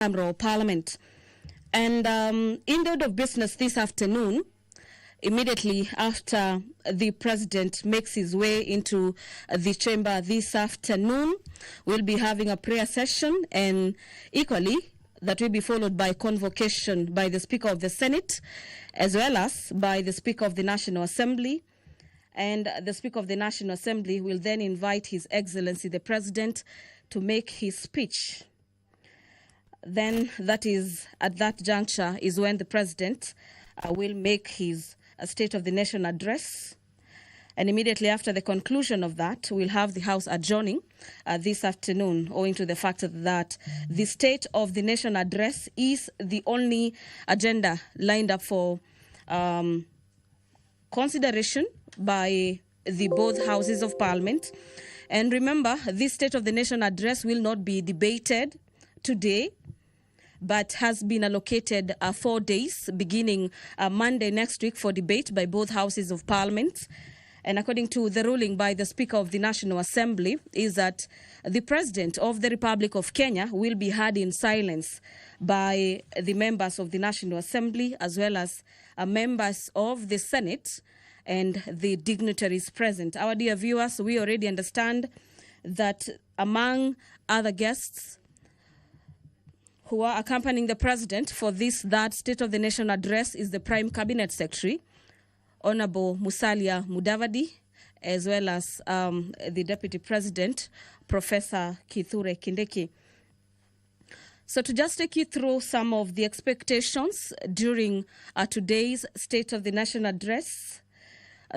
Member of Parliament. And in the order of business this afternoon, immediately after the President makes his way into the chamber this afternoon, we'll be having a prayer session, and equally that will be followed by convocation by the Speaker of the Senate as well as by the Speaker of the National Assembly. And the Speaker of the National Assembly will then invite His Excellency the President to make his speech. Then that is, at that juncture, is when the President will make his State of the Nation address. And immediately after the conclusion of that, we'll have the House adjourning this afternoon, owing to the fact that the State of the Nation address is the only agenda lined up for consideration by the both Houses of Parliament. And remember, this State of the Nation address will not be debated today, but has been allocated 4 days, beginning Monday next week, for debate by both Houses of Parliament. And according to the ruling by the Speaker of the National Assembly, is that the President of the Republic of Kenya will be heard in silence by the members of the National Assembly, as well as members of the Senate and the dignitaries present. Our dear viewers, we already understand that among other guests who are accompanying the President for this third State of the Nation address is the Prime Cabinet Secretary, Honorable Musalia Mudavadi, as well as the Deputy President, Professor Kithure Kindiki. So to just take you through some of the expectations during today's State of the Nation address,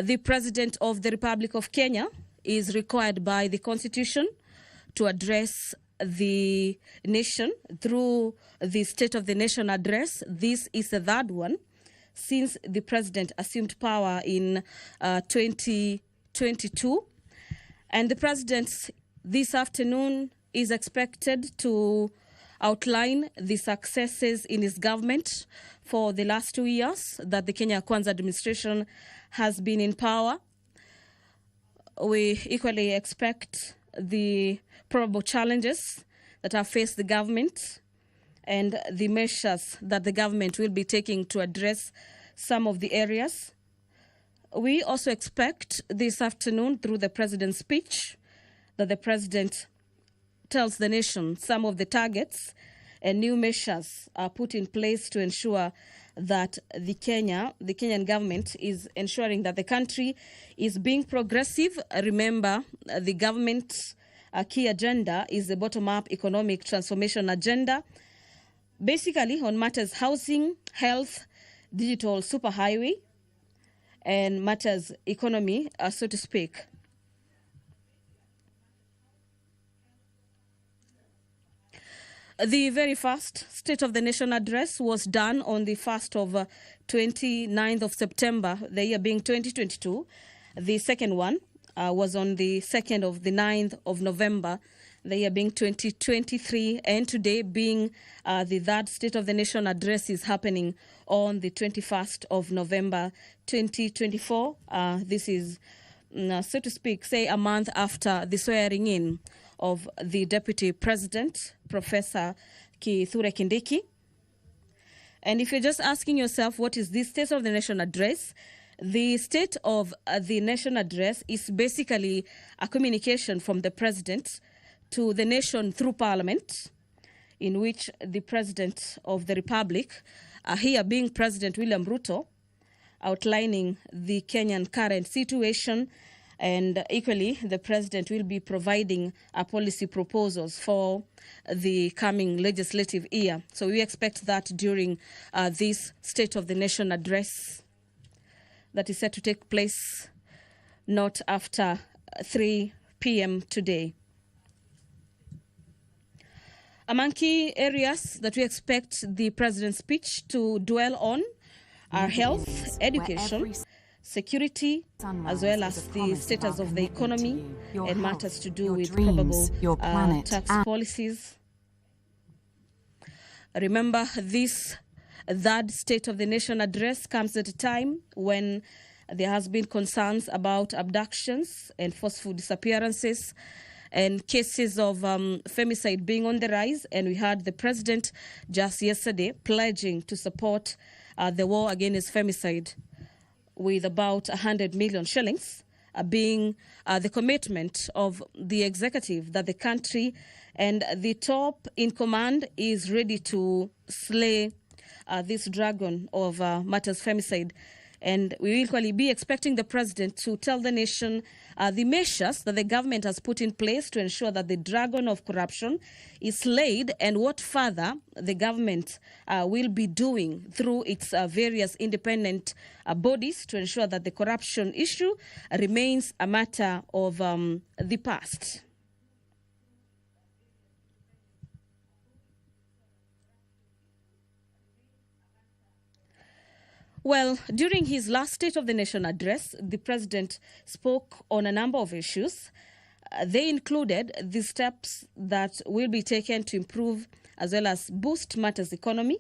the President of the Republic of Kenya is required by the Constitution to address the nation through the State of the Nation address. This is the third one since the President assumed power in 2022. And the President this afternoon is expected to outline the successes in his government for the last 2 years that the Kenya Kwanza administration has been in power. We equally expect the probable challenges that have faced the government and the measures that the government will be taking to address some of the areas. We also expect this afternoon, through the President's speech, that the President tells the nation some of the targets and new measures are put in place to ensure that the Kenyan government is ensuring that the country is being progressive. Remember, the government's key agenda is the bottom-up economic transformation agenda, basically on matters housing, health, digital superhighway, and matters economy, so to speak. The very first State of the Nation address was done on the 1st of 29th of September, the year being 2022. The second one was on the 2nd of the 9th of November, the year being 2023. And today being the third State of the Nation address is happening on the 21st of November, 2024. This is, so to speak, say a month after the swearing in of the Deputy President, Professor Kithure Kindiki. And if you're just asking yourself, what is this State of the Nation address? The State of the Nation address is basically a communication from the President to the nation through Parliament, in which the President of the Republic, here being President William RUTO, outlining the Kenyan current situation. And equally, the President will be providing policy proposals for the coming legislative year. So we expect that during this State of the Nation address that is set to take place not after 3 p.m. today. Among key areas that we expect the President's speech to dwell on are health, education, security, as well as the status of the economy and matters to do with probable tax policies. Remember, this third State of the Nation address comes at a time when there has been concerns about abductions and forceful disappearances and cases of femicide being on the rise. And we had the president just yesterday pledging to support the war against femicide with about 100 million shillings, being the commitment of the executive that the country and the top in command is ready to slay this dragon of matters femicide. And we will equally be expecting the president to tell the nation the measures that the government has put in place to ensure that the dragon of corruption is slayed, and what further the government will be doing through its various independent bodies to ensure that the corruption issue remains a matter of the past. Well, during his last State of the Nation address, the president spoke on a number of issues. They included the steps that will be taken to improve as well as boost matters economy,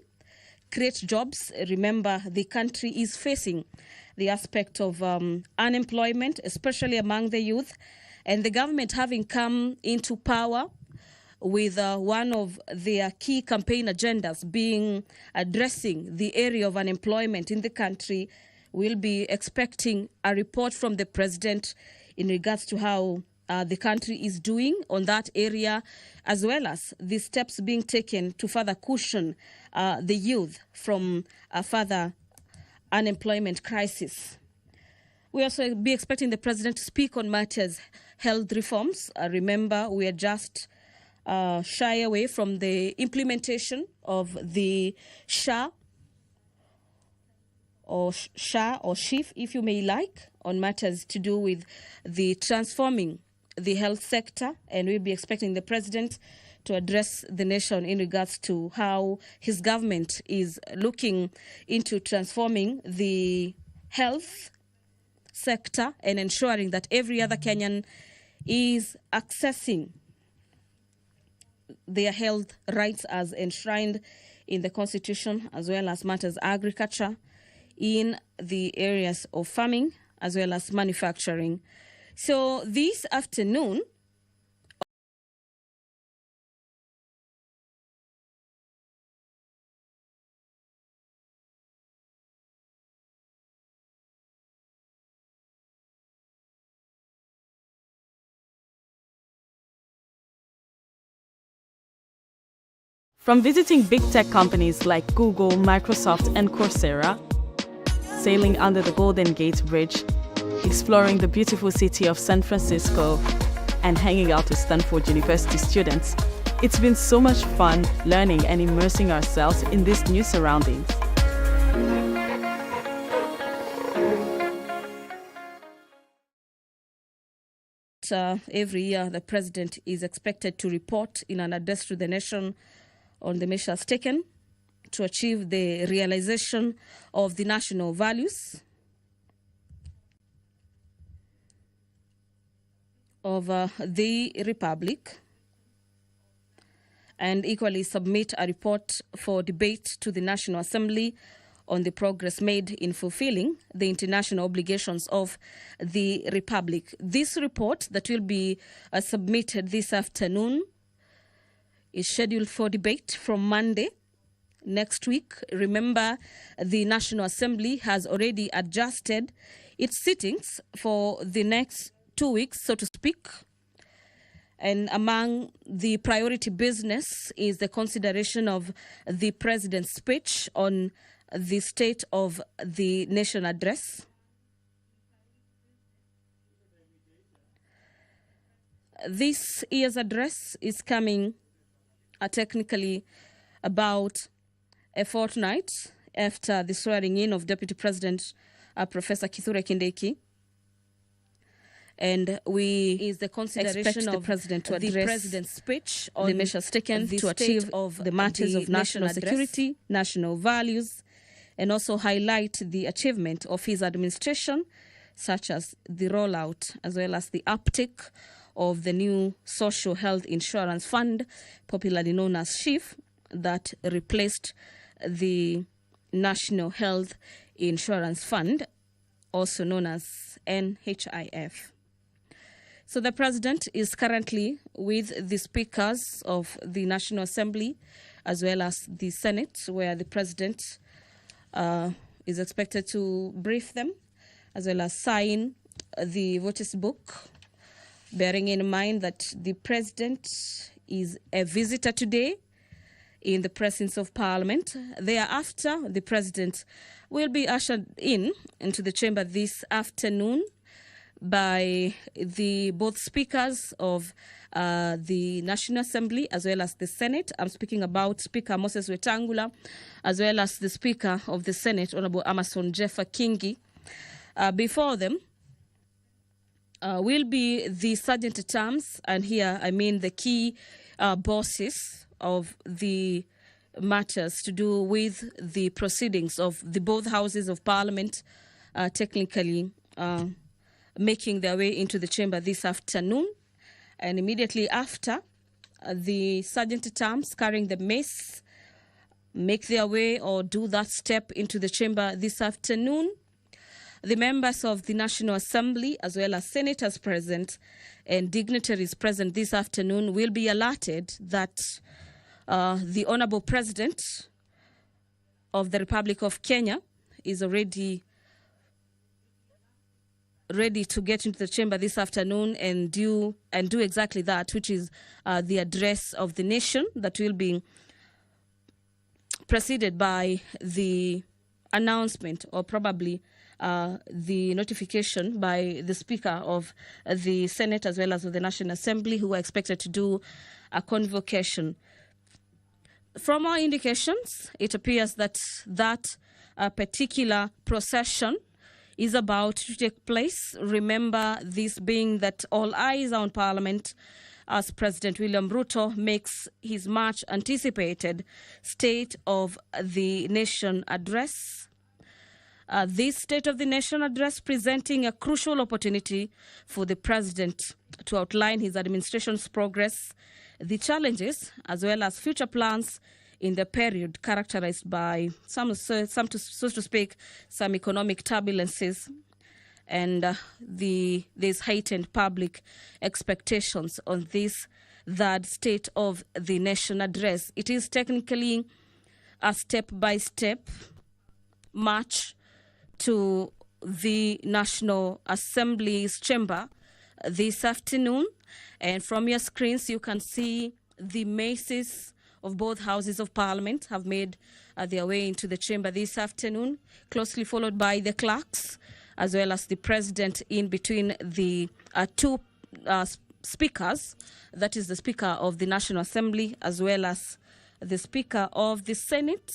create jobs. Remember, the country is facing the aspect of unemployment, especially among the youth, and the government having come into power with one of their key campaign agendas being addressing the area of unemployment in the country. We'll be expecting a report from the president in regards to how the country is doing on that area, as well as the steps being taken to further cushion the youth from a further unemployment crisis. We also be expecting the president to speak on matters health reforms. Remember, we are just shy away from the implementation of the SHA or SHIF, if you may like, on matters to do with the transforming the health sector, and we'll be expecting the president to address the nation in regards to how his government is looking into transforming the health sector and ensuring that every other Kenyan is accessing their health rights as enshrined in the Constitution, as well as matters agriculture in the areas of farming, as well as manufacturing. So this afternoon, from visiting big tech companies like Google, Microsoft, and Coursera, sailing under the Golden Gate Bridge, exploring the beautiful city of San Francisco, and hanging out with Stanford University students, it's been so much fun learning and immersing ourselves in these new surroundings. Every year, the president is expected to report in an address to the nation on the measures taken to achieve the realization of the national values of the Republic, and equally submit a report for debate to the National Assembly on the progress made in fulfilling the international obligations of the Republic. This report that will be submitted this afternoon is scheduled for debate from Monday next week. Remember, the National Assembly has already adjusted its sittings for the next 2 weeks, so to speak. And among the priority business is the consideration of the president's speech on the State of the Nation address. This year's address is coming technically about a fortnight after the swearing in of Deputy President Professor Kithure Kindiki. And we is the consideration of the president to address the president's speech on the measures taken to achieve of the matters of national security, national values, and also highlight the achievement of his administration, such as the rollout as well as the uptake of the new Social Health Insurance Fund, popularly known as SHIF, that replaced the National Health Insurance Fund, also known as NHIF. So the president is currently with the speakers of the National Assembly as well as the Senate, where the president is expected to brief them as well as sign the voters' book, bearing in mind that the president is a visitor today in the presence of Parliament. Thereafter, the president will be ushered into the chamber this afternoon by the both speakers of the National Assembly as well as the Senate. I'm speaking about Speaker Moses Wetangula as well as the Speaker of the Senate, Honorable Amason Jeffa Kingi. Before them will be the sergeant at arms, and here I mean the key bosses of the matters to do with the proceedings of the both houses of Parliament, technically making their way into the chamber this afternoon. And immediately after, the sergeant at arms carrying the mace make their way or do that step into the chamber this afternoon. The members of the National Assembly, as well as senators present and dignitaries present this afternoon, will be alerted that the Honorable President of the Republic of Kenya is already ready to get into the chamber this afternoon and do exactly that, which is the address of the nation that will be preceded by the announcement or probably the notification by the Speaker of the Senate as well as of the National Assembly, who are expected to do a convocation. From our indications, it appears that particular procession is about to take place. Remember, this being that all eyes are on Parliament as President William Ruto makes his much anticipated State of the Nation address. This State of the Nation address presenting a crucial opportunity for the President to outline his administration's progress, the challenges, as well as future plans in the period characterized by so to speak, some economic turbulences, and there's heightened public expectations on this third State of the Nation address. It is technically a step-by-step march to the National Assembly's chamber this afternoon, and from your screens you can see the maces of both houses of Parliament have made their way into the chamber this afternoon, closely followed by the clerks, as well as the president in between the two speakers, that is the Speaker of the National Assembly, as well as the Speaker of the Senate.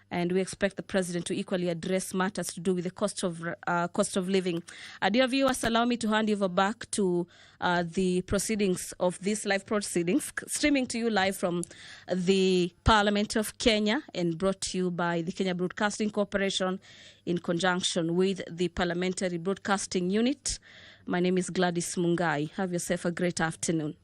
And we expect the president to equally address matters to do with the cost of living. Dear viewers, allow me to hand you over back to the proceedings of these live proceedings, streaming to you live from the Parliament of Kenya and brought to you by the Kenya Broadcasting Corporation in conjunction with the Parliamentary Broadcasting Unit. My name is Gladys Mungai. Have yourself a great afternoon.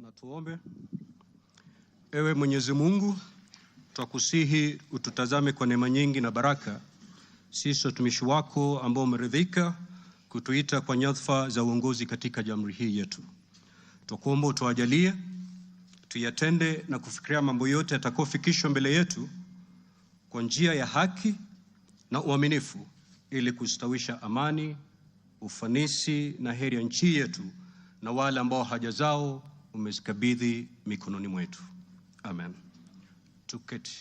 Na tuombe. Ewe Mwenyezi Mungu, twakusihi ututazame kwa neema nyingi na baraka, sisi watumishi wako ambao umeridhika kutuita kwa nyadhifa za uongozi katika jamhuri hii yetu. Twakuomba utuajalie tuyatende na kufikiria mambo yote yatakayofikishwa mbele yetu kwa njia ya haki na uaminifu, ili kustawisha amani, ufanisi na heri ya nchi yetu na wale ambao haja zao umezikabidhi mikononi mwetu. Amen. Tuketi.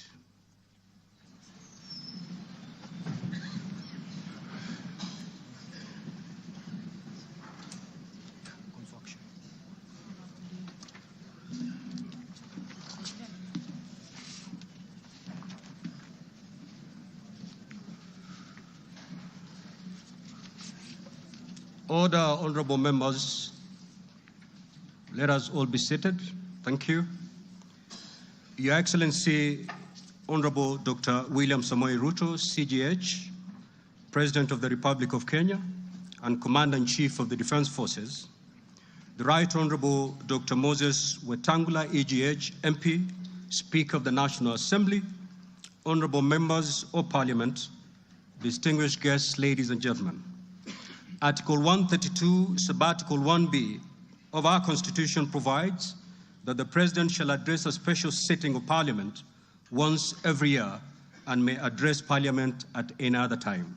Order, honorable members. Let us all be seated. Thank you. Your Excellency, Honorable Dr. William Samoei Ruto, CGH, President of the Republic of Kenya and Commander-in-Chief of the Defense Forces, the Right Honorable Dr. Moses Wetangula, EGH, MP, Speaker of the National Assembly, honorable members of Parliament, distinguished guests, ladies and gentlemen. Article 132, Subarticle 1B of our Constitution provides that the President shall address a special sitting of Parliament once every year and may address Parliament at any other time.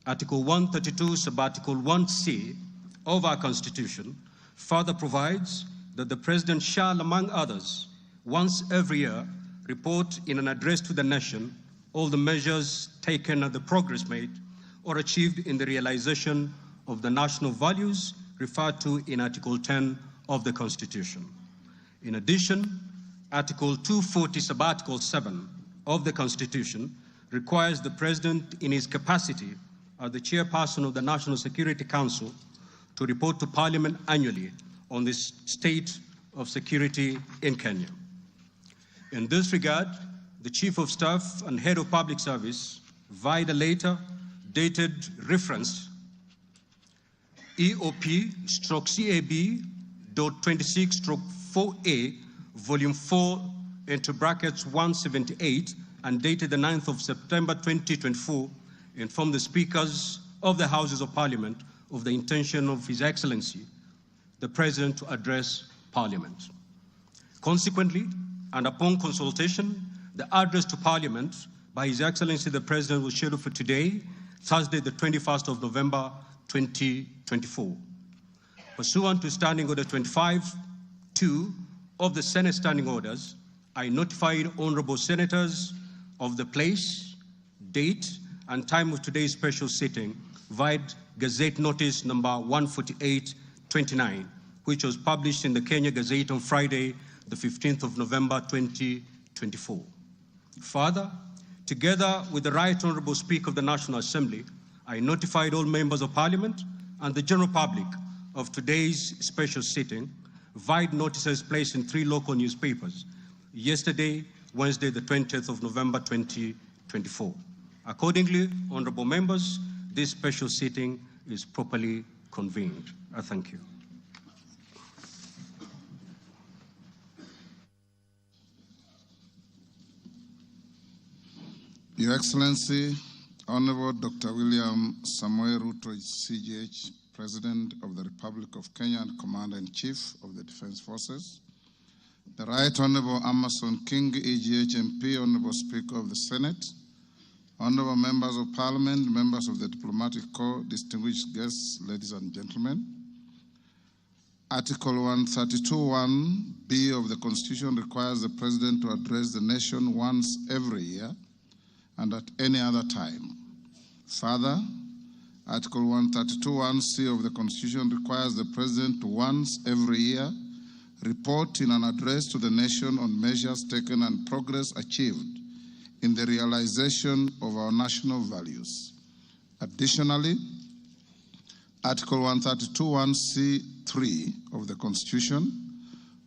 Article 132, Subarticle 1C of our Constitution further provides that the President shall, among others, once every year, report in an address to the nation all the measures taken and the progress made or achieved in the realization of the national values referred to in Article 10 of the Constitution. In addition, Article 240, Subarticle 7 of the Constitution requires the President in his capacity as the chairperson of the National Security Council to report to Parliament annually on the state of security in Kenya. In this regard, the Chief of Staff and Head of Public Service, via the letter dated reference EOP/CAB.26/4A, Volume 4, into brackets 178, and dated the 9th of September 2024, informed the Speakers of the Houses of Parliament of the intention of His Excellency, the President, to address Parliament. Consequently, and upon consultation, the address to Parliament by His Excellency the President was scheduled for today, Thursday, the 21st of November, 2024. Pursuant to Standing Order 25-2 of the Senate Standing Orders, I notified honorable senators of the place, date, and time of today's special sitting via Gazette Notice number 148/29, which was published in the Kenya Gazette on Friday, the 15th of November, 2024. Further, together with the Right Honorable Speaker of the National Assembly, I notified all members of Parliament and the general public of today's special sitting via notices placed in 3 local newspapers yesterday, Wednesday, the 20th of November, 2024. Accordingly, honorable members, this special sitting is properly convened. I thank you. Your Excellency, Honorable Dr. William Samoei Ruto, CGH, President of the Republic of Kenya and Commander-in-Chief of the Defense Forces, the Right Honorable Amason King, EGH MP, Honorable Speaker of the Senate, Honorable Members of Parliament, members of the Diplomatic Corps, distinguished guests, ladies and gentlemen. Article 132(1)(b) of the Constitution requires the President to address the nation once every year and at any other time. Further, Article 132(1)(c) of the Constitution requires the President to once every year report in an address to the nation on measures taken and progress achieved in the realization of our national values. Additionally, Article 132(1)(c)(3) of the Constitution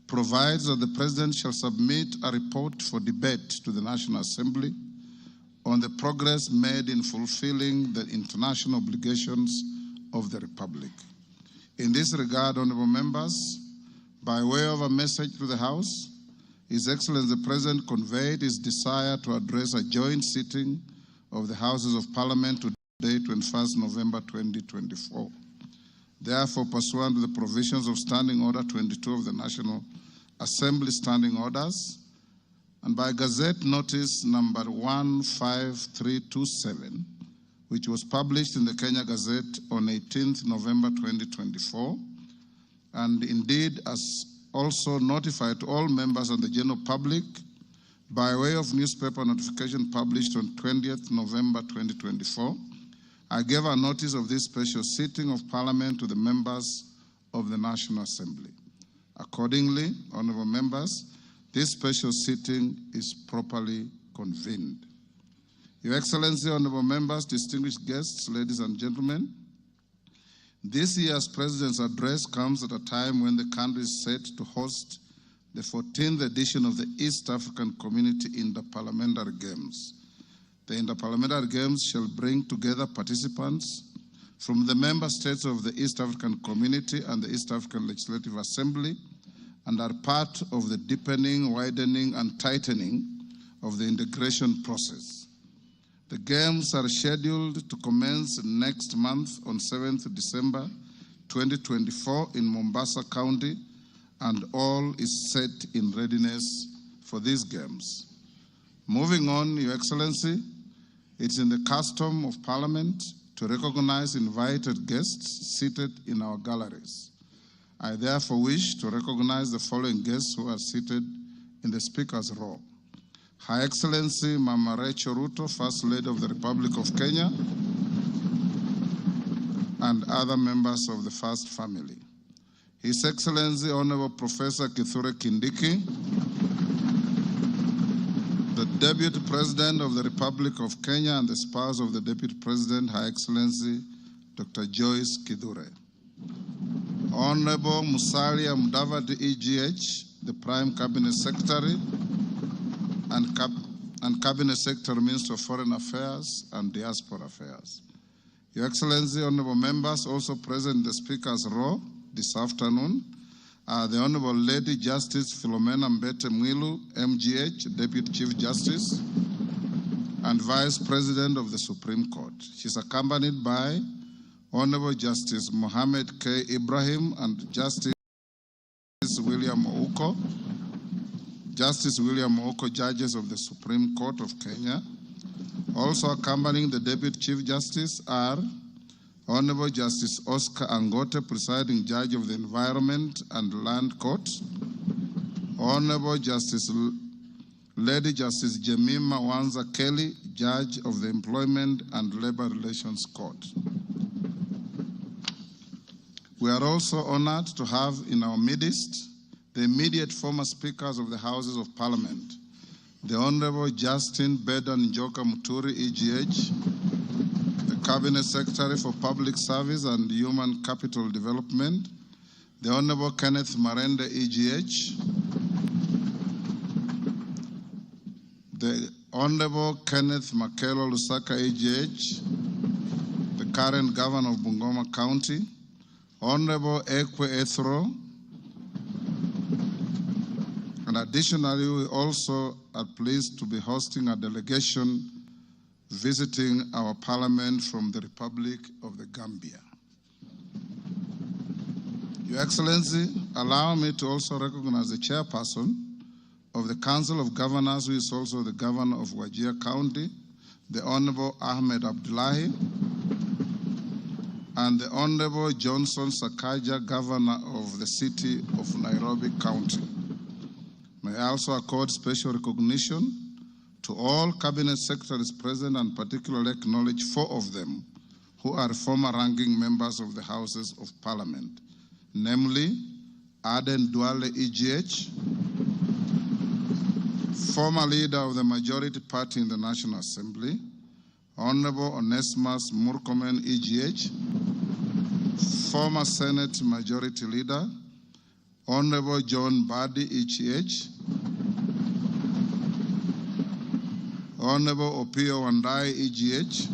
provides that the President shall submit a report for debate to the National Assembly on the progress made in fulfilling the international obligations of the Republic. In this regard, honorable members, By way of a message to the House, His Excellency the President conveyed his desire to address a joint sitting of the Houses of Parliament today, 21st November 2024. Therefore, pursuant to the provisions of Standing Order 22 of the National Assembly Standing Orders, and by Gazette Notice number 15327, which was published in the Kenya Gazette on 18th November 2024, and indeed as also notified to all members and the general public by way of newspaper notification published on 20th November 2024, I gave a notice of this special sitting of Parliament to the members of the National Assembly. Accordingly, honorable members, this special sitting is properly convened. Your Excellency, honorable members, distinguished guests, ladies and gentlemen, this year's President's address comes at a time when the country is set to host the 14th edition of the East African Community Interparliamentary Games. The Interparliamentary Games shall bring together participants from the member states of the East African Community and the East African Legislative Assembly, and are part of the deepening, widening, and tightening of the integration process. The Games are scheduled to commence next month on 7th December 2024 in Mombasa County, and all is set in readiness for these Games. Moving on, Your Excellency, it's in the custom of Parliament to recognize invited guests seated in our galleries. I therefore wish to recognize the following guests who are seated in the Speaker's row. Her Excellency Mama Rachel RUTO, First Lady of the Republic of Kenya, and other members of the First Family. His Excellency Honorable Professor Kithure Kindiki, the Deputy President of the Republic of Kenya and the spouse of the Deputy President, Her Excellency Dr. Joyce Kithure. Honorable Musalia Mudavadi EGH, the Prime Cabinet Secretary and Cabinet Secretary, Minister of Foreign Affairs and Diaspora Affairs. Your Excellency, honorable members, also present in the Speaker's row this afternoon are the Honorable Lady Justice Philomena Mbete Mwilu, MGH, Deputy Chief Justice and Vice President of the Supreme Court. She's accompanied by Honorable Justice Mohammed K. Ibrahim and Justice William Ouko, Justice William Ouko, judges of the Supreme Court of Kenya. Also accompanying the Deputy Chief Justice are Honorable Justice Oscar Angote, presiding judge of the Environment and Land Court, Honorable Justice Lady Justice Jemima Wanza Kelly, judge of the Employment and Labor Relations Court. We are also honored to have in our midst the immediate former speakers of the Houses of Parliament, the Honorable Justin Bedan Njoka Muturi, EGH, the Cabinet Secretary for Public Service and Human Capital Development, the Honorable Kenneth Marende, EGH, the Honorable Kenneth Makelo Lusaka, EGH, the current Governor of Bungoma County, Honorable Ekwe Ethro, and additionally, we also are pleased to be hosting a delegation visiting our Parliament from the Republic of the Gambia. Your Excellency, allow me to also recognize the chairperson of the Council of Governors, who is also the Governor of Wajir County, the Honorable Ahmed Abdullahi, and the Honorable Johnson Sakaja, Governor of the City of Nairobi County. May I also accord special recognition to all Cabinet Secretaries present, and particularly acknowledge 4 of them who are former ranking members of the Houses of Parliament, namely Aden Duale, EGH, former leader of the majority party in the National Assembly, Honorable Onesimus Murkomen, EGH, former Senate Majority Leader, Honorable John Badi, EGH, Honorable Opio Wandai, EGH,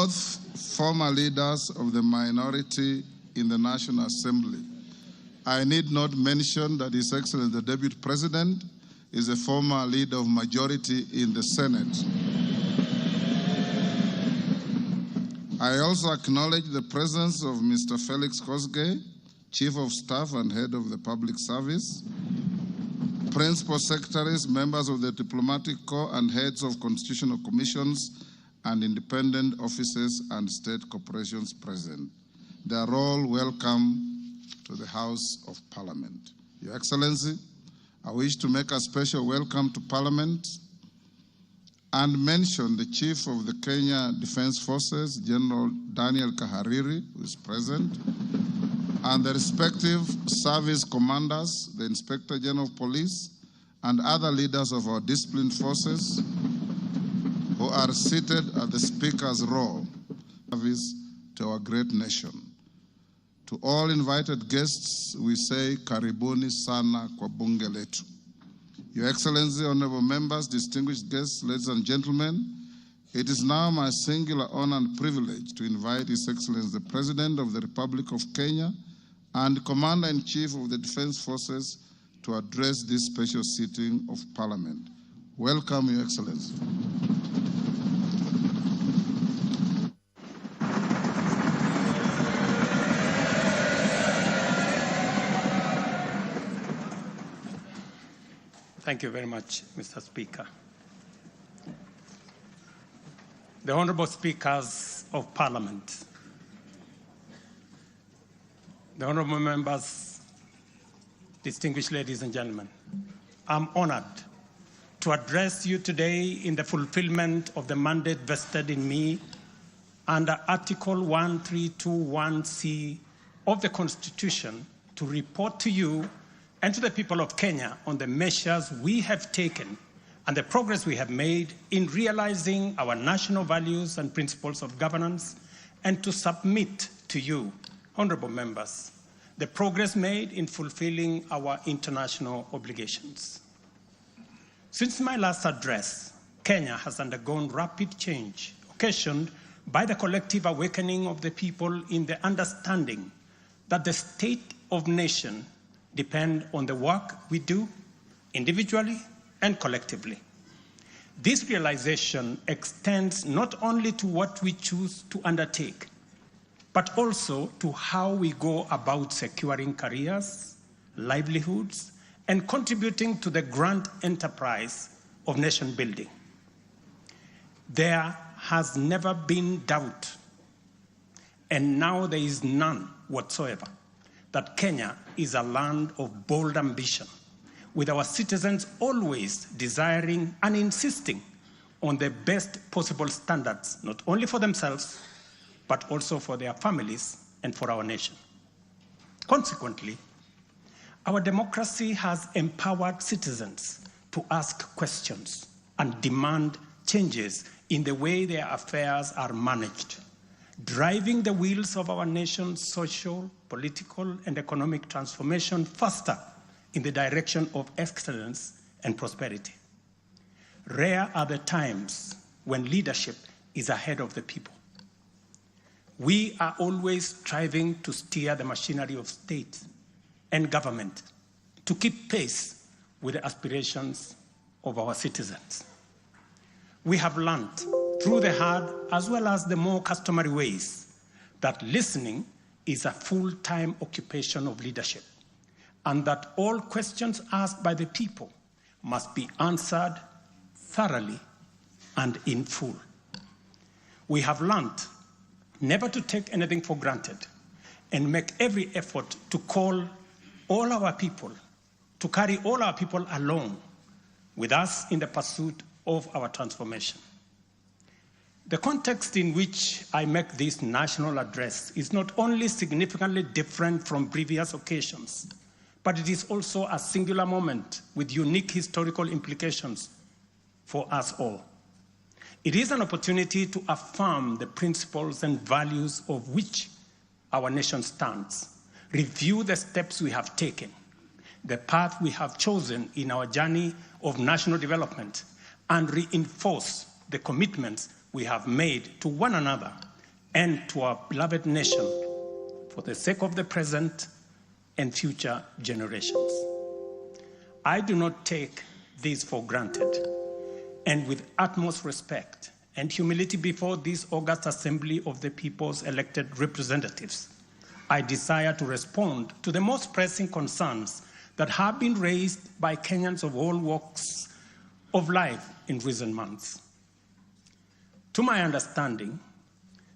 both former leaders of the minority in the National Assembly. I need not mention that His Excellency the Deputy President is a former leader of majority in the Senate. I also acknowledge the presence of Mr. Felix Kosgei, Chief of Staff and Head of the Public Service, Principal Secretaries, members of the Diplomatic Corps, and heads of constitutional commissions and independent offices and state corporations present. They are all welcome to the House of Parliament. Your Excellency, I wish to make a special welcome to Parliament and mention the Chief of the Kenya Defense Forces, General Daniel Kahariri, who is present, and the respective service commanders, the Inspector General of Police, and other leaders of our disciplined forces who are seated at the Speaker's row, service to our great nation. To all invited guests, we say, Karibuni sana kwa bunge letu. Your Excellency, honorable members, distinguished guests, ladies and gentlemen, it is now my singular honor and privilege to invite His Excellency the President of the Republic of Kenya and Commander-in-Chief of the Defense Forces to address this special sitting of Parliament. Welcome, Your Excellency. Thank you very much, Mr. Speaker. The Honorable Speakers of Parliament, the Honorable Members, distinguished ladies and gentlemen, I'm honored to address you today in the fulfillment of the mandate vested in me under Article 1321C of the Constitution to report to you and to the people of Kenya on the measures we have taken and the progress we have made in realizing our national values and principles of governance, and to submit to you, honorable members, the progress made in fulfilling our international obligations. Since my last address, Kenya has undergone rapid change, occasioned by the collective awakening of the people in the understanding that the state of nation depend on the work we do individually and collectively. This realization extends not only to what we choose to undertake, but also to how we go about securing careers, livelihoods, and contributing to the grand enterprise of nation building. There has never been doubt, and now there is none whatsoever, that Kenya is a land of bold ambition, with our citizens always desiring and insisting on the best possible standards, not only for themselves, but also for their families and for our nation. Consequently, our democracy has empowered citizens to ask questions and demand changes in the way their affairs are managed, driving the wheels of our nation's social, political, and economic transformation faster in the direction of excellence and prosperity. Rare are the times when leadership is ahead of the people. We are always striving to steer the machinery of state and government to keep pace with the aspirations of our citizens. We have learned through the hard as well as the more customary ways that listening is a full-time occupation of leadership, and that all questions asked by the people must be answered thoroughly and in full. We have learned never to take anything for granted and make every effort to call all our people, to carry all our people along with us in the pursuit of our transformation. The context in which I make this national address is not only significantly different from previous occasions, but it is also a singular moment with unique historical implications for us all. It is an opportunity to affirm the principles and values of which our nation stands, review the steps we have taken, the path we have chosen in our journey of national development, and reinforce the commitments we have made to one another and to our beloved nation for the sake of the present and future generations. I do not take this for granted, and with utmost respect and humility before this august assembly of the people's elected representatives, I desire to respond to the most pressing concerns that have been raised by Kenyans of all walks of life in recent months. To my understanding,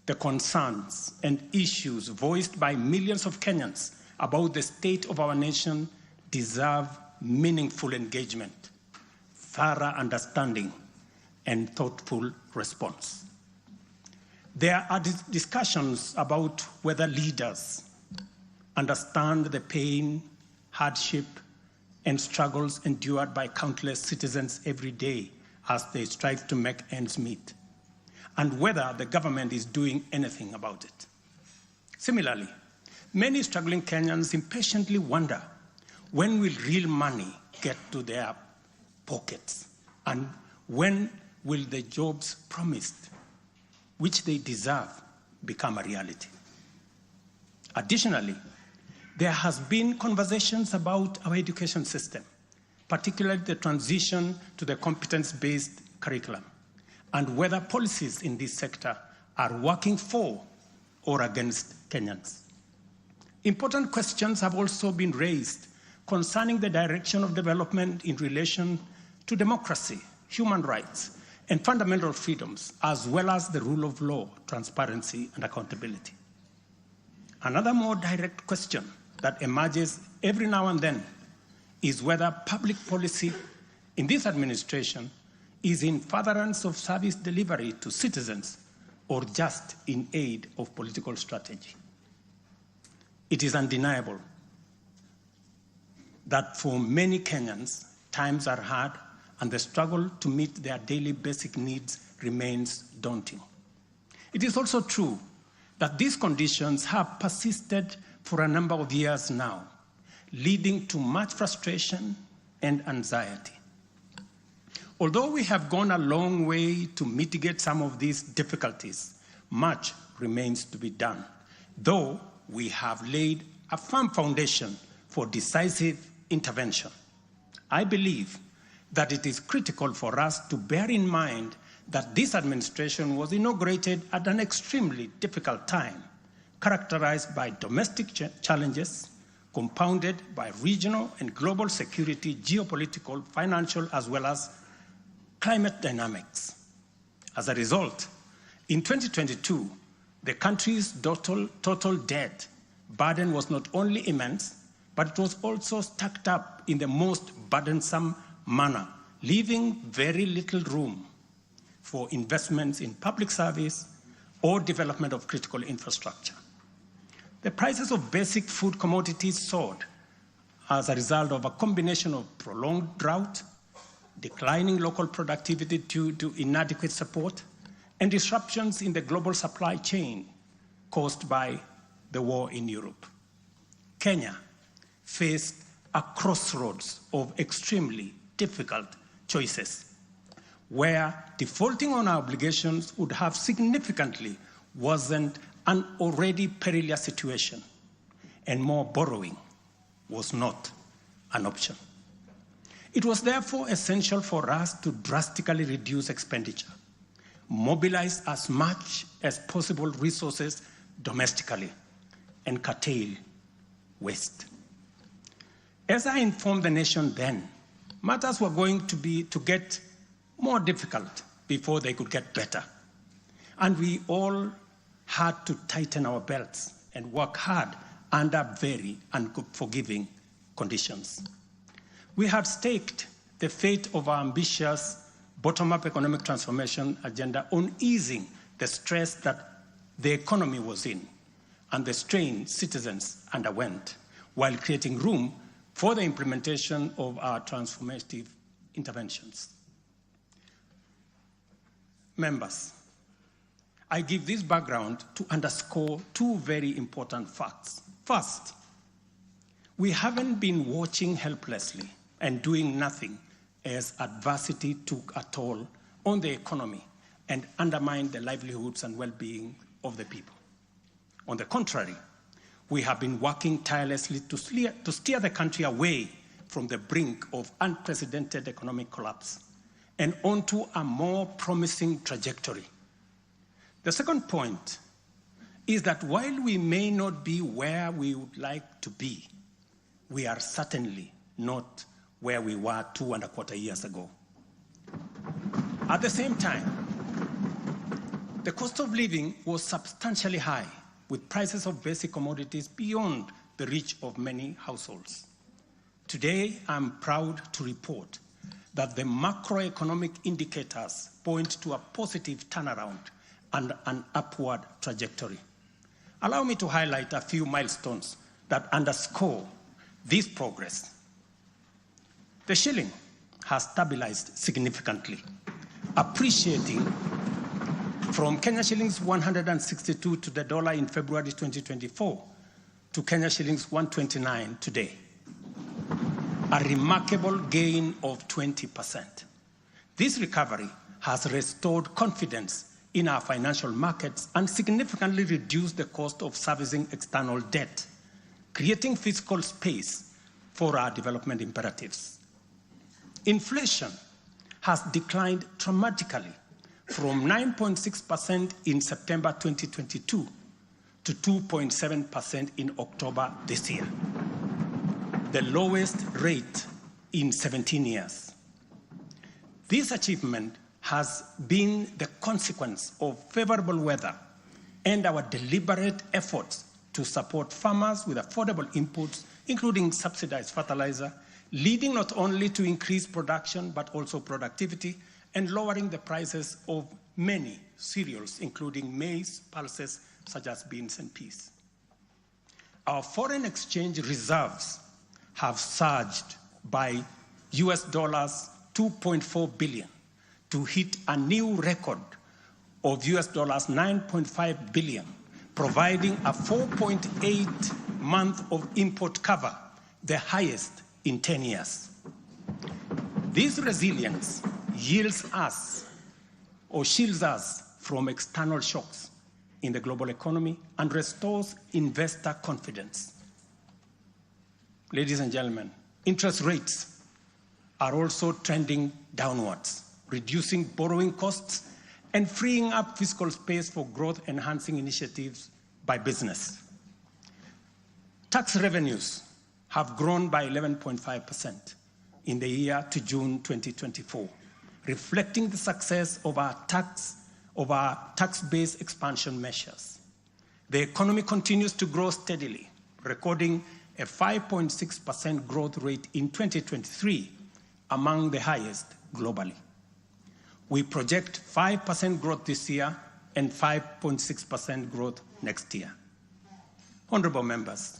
the concerns and issues voiced by millions of Kenyans about the state of our nation deserve meaningful engagement, thorough understanding, and thoughtful response. There are discussions about whether leaders understand the pain, hardship, and struggles endured by countless citizens every day as they strive to make ends meet, and whether the government is doing anything about it. Similarly, many struggling Kenyans impatiently wonder, when will real money get to their pockets, and when will the jobs promised, which they deserve, become a reality? Additionally, there has been conversations about our education system, particularly the transition to the competence-based curriculum, and whether policies in this sector are working for or against Kenyans. Important questions have also been raised concerning the direction of development in relation to democracy, human rights, and fundamental freedoms, as well as the rule of law, transparency, and accountability. Another more direct question that emerges every now and then is whether public policy in this administration is in furtherance of service delivery to citizens or just in aid of political strategy. It is undeniable that for many Kenyans, times are hard and the struggle to meet their daily basic needs remains daunting. It is also true that these conditions have persisted for a number of years now, leading to much frustration and anxiety. Although we have gone a long way to mitigate some of these difficulties, much remains to be done, though we have laid a firm foundation for decisive intervention. I believe that it is critical for us to bear in mind that this administration was inaugurated at an extremely difficult time, characterized by domestic challenges, compounded by regional and global security, geopolitical, financial, as well as climate dynamics. As a result, in 2022, the country's total debt burden was not only immense, but it was also stacked up in the most burdensome manner, leaving very little room for investments in public service or development of critical infrastructure. The prices of basic food commodities soared as a result of a combination of prolonged drought, declining local productivity due to inadequate support, and disruptions in the global supply chain caused by the war in Europe. Kenya faced a crossroads of extremely difficult choices, where defaulting on our obligations would have significantly worsened an already perilous situation, and more borrowing was not an option. It was therefore essential for us to drastically reduce expenditure, mobilize as much as possible resources domestically, and curtail waste. As I informed the nation then, matters were going to get more difficult before they could get better. And we all had to tighten our belts and work hard under very unforgiving conditions. We had staked the fate of our ambitious bottom-up economic transformation agenda on easing the stress that the economy was in and the strain citizens underwent, while creating room for the implementation of our transformative interventions. Members, I give this background to underscore two very important facts. First, we haven't been watching helplessly and doing nothing as adversity took a toll on the economy and undermined the livelihoods and well-being of the people. On the contrary, we have been working tirelessly to steer the country away from the brink of unprecedented economic collapse and onto a more promising trajectory. The second point is that while we may not be where we would like to be, we are certainly not where we were 2.25 years ago. At the same time, the cost of living was substantially high, with prices of basic commodities beyond the reach of many households. Today, I'm proud to report that the macroeconomic indicators point to a positive turnaround and an upward trajectory. Allow me to highlight a few milestones that underscore this progress. The shilling has stabilized significantly, appreciating from Kenya shillings 162 to the dollar in February 2024 to Kenya shillings 129 today, a remarkable gain of 20%. This recovery has restored confidence in our financial markets and significantly reduced the cost of servicing external debt, creating fiscal space for our development imperatives. Inflation has declined dramatically from 9.6% in September 2022 to 2.7% in October this year, the lowest rate in 17 years. This achievement has been the consequence of favorable weather and our deliberate efforts to support farmers with affordable inputs, including subsidized fertilizer, leading not only to increased production, but also productivity, and lowering the prices of many cereals, including maize, pulses, such as beans and peas. Our foreign exchange reserves have surged by US dollars 2.4 billion to hit a new record of US dollars 9.5 billion, providing a 4.8 month of import cover, the highest in 10 years. This resilience yields us or shields us from external shocks in the global economy and restores investor confidence. Ladies and gentlemen, interest rates are also trending downwards, reducing borrowing costs and freeing up fiscal space for growth-enhancing initiatives by business. Tax revenues have grown by 11.5% in the year to June 2024, reflecting the success of our tax-based expansion measures. The economy continues to grow steadily, recording a 5.6% growth rate in 2023, among the highest globally. We project 5% growth this year and 5.6% growth next year. Honorable members,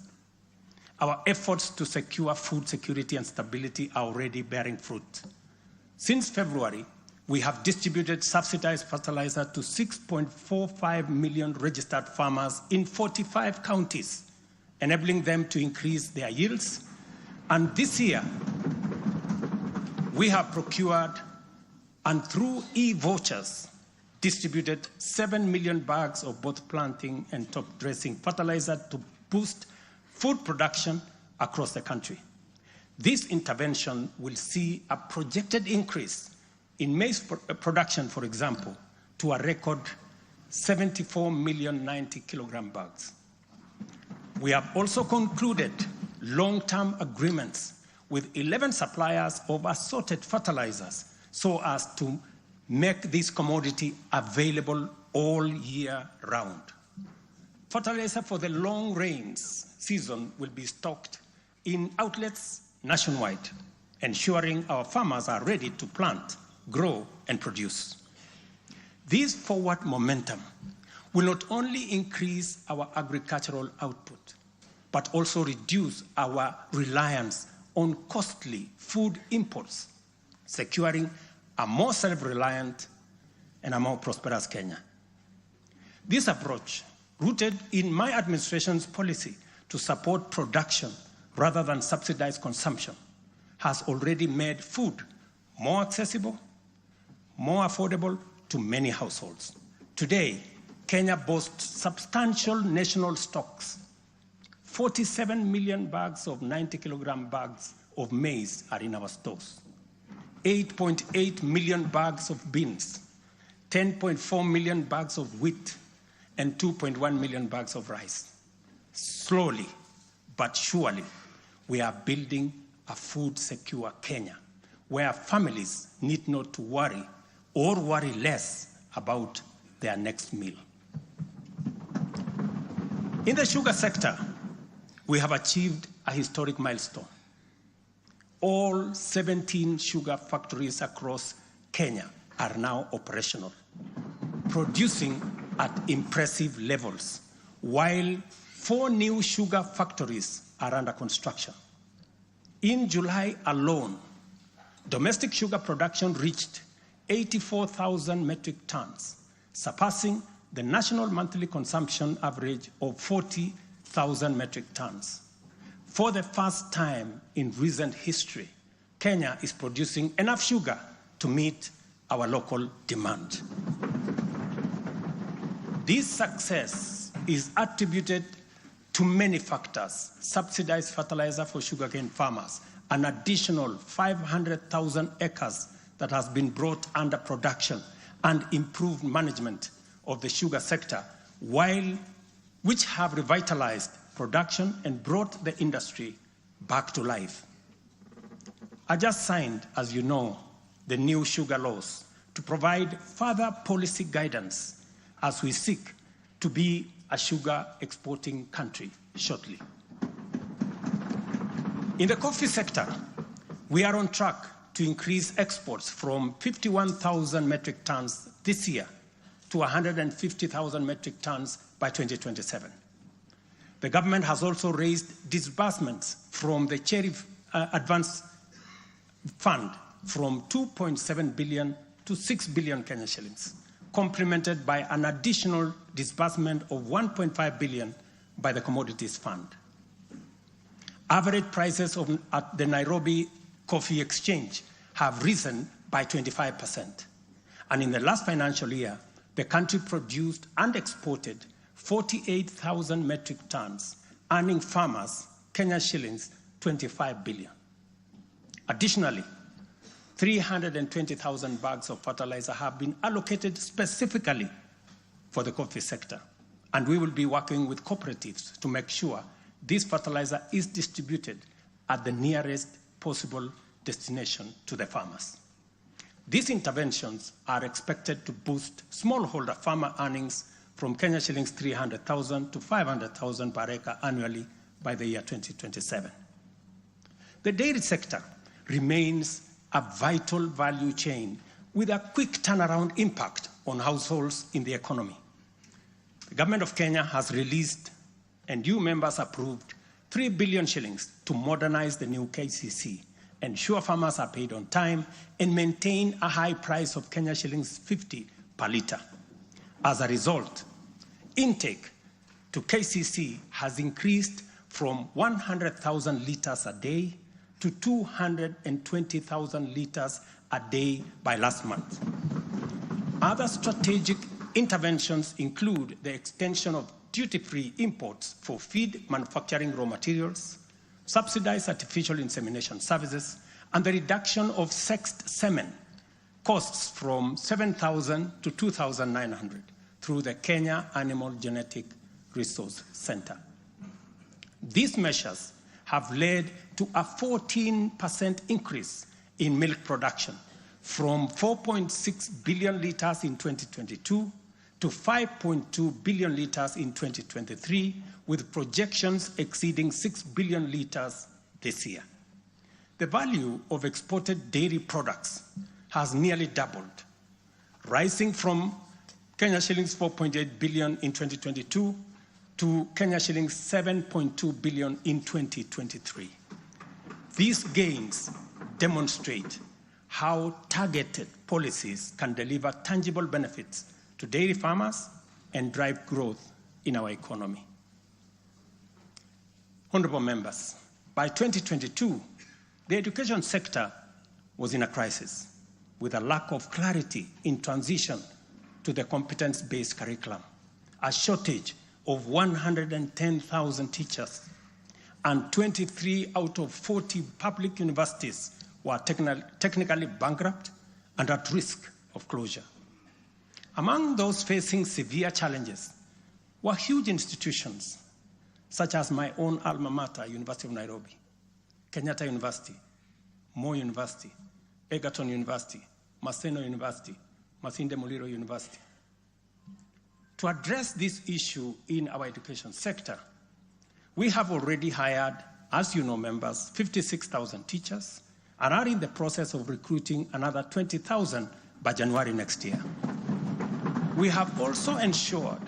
our efforts to secure food security and stability are already bearing fruit. Since February, we have distributed subsidized fertilizer to 6.45 million registered farmers in 45 counties, enabling them to increase their yields. And this year, we have procured and through e-vouchers distributed 7 million bags of both planting and top dressing fertilizer to boost food production across the country. This intervention will see a projected increase in maize production, for example, to a record 74 million 90 kilogram bags. We have also concluded long-term agreements with 11 suppliers of assorted fertilizers so as to make this commodity available all year round. Fertilizer for the long rains season will be stocked in outlets nationwide, ensuring our farmers are ready to plant, grow, and produce. This forward momentum will not only increase our agricultural output, but also reduce our reliance on costly food imports, securing a more self-reliant and a more prosperous Kenya. This approach, rooted in my administration's policy to support production rather than subsidize consumption, has already made food more accessible, more affordable to many households. Today, Kenya boasts substantial national stocks. 47 million bags of 90-kilogram bags of maize are in our stores. 8.8 million bags of beans, 10.4 million bags of wheat, and 2.1 million bags of rice. Slowly but surely, we are building a food-secure Kenya, where families need not to worry or worry less about their next meal. In the sugar sector, we have achieved a historic milestone. All 17 sugar factories across Kenya are now operational, producing at impressive levels, while 4 new sugar factories are under construction. In July alone, domestic sugar production reached 84,000 metric tons, surpassing the national monthly consumption average of 40,000 metric tons. For the first time in recent history, Kenya is producing enough sugar to meet our local demand. This success is attributed to many factors: subsidized fertilizer for sugarcane farmers, an additional 500,000 acres that has been brought under production, and improved management of the sugar sector, which have revitalized production and brought the industry back to life. I just signed, as you know, the new sugar laws to provide further policy guidance as we seek to be a sugar exporting country shortly. In the coffee sector, we are on track to increase exports from 51,000 metric tons this year to 150,000 metric tons by 2027. The government has also raised disbursements from the Cherry Advance Fund from 2.7 billion to 6 billion Kenya shillings, complemented by an additional disbursement of 1.5 billion by the Commodities Fund. Average prices at the Nairobi Coffee Exchange have risen by 25%. And in the last financial year, the country produced and exported 48,000 metric tons, earning farmers Kenya shillings 25 billion. Additionally, 320,000 bags of fertilizer have been allocated specifically for the coffee sector. And we will be working with cooperatives to make sure this fertilizer is distributed at the nearest possible destination to the farmers. These interventions are expected to boost smallholder farmer earnings from Kenya shillings 300,000 to 500,000 per acre annually by the year 2027. The dairy sector remains a vital value chain with a quick turnaround impact on households in the economy. The government of Kenya has released and you members approved 3 billion shillings to modernize the new KCC, ensure farmers are paid on time, and maintain a high price of Kenya shillings 50 per litre. As a result, intake to KCC has increased from 100,000 litres a day to 220,000 litres a day by last month. Other strategic interventions include the extension of duty-free imports for feed manufacturing raw materials, subsidized artificial insemination services, and the reduction of sexed semen costs from 7,000 to 2,900 through the Kenya Animal Genetic Resource Center. These measures have led to a 14% increase in milk production from 4.6 billion litres in 2022 to 5.2 billion litres in 2023, with projections exceeding 6 billion litres this year. The value of exported dairy products has nearly doubled, rising from Kenya shillings 4.8 billion in 2022 to Kenya shillings 7.2 billion in 2023. These gains demonstrate how targeted policies can deliver tangible benefits to dairy farmers and drive growth in our economy. Honorable members, by 2022, the education sector was in a crisis with a lack of clarity in transition to the competence-based curriculum. a shortage of 110,000 teachers, and 23 out of 40 public universities were technically bankrupt and at risk of closure. Among those facing severe challenges were huge institutions, such as my own alma mater, University of Nairobi, Kenyatta University, Moi University, Egerton University, Maseno University, Masinde Muliro University. To address this issue in our education sector, we have already hired, as you know, members, 56,000 teachers and are in the process of recruiting another 20,000 by January next year. We have also ensured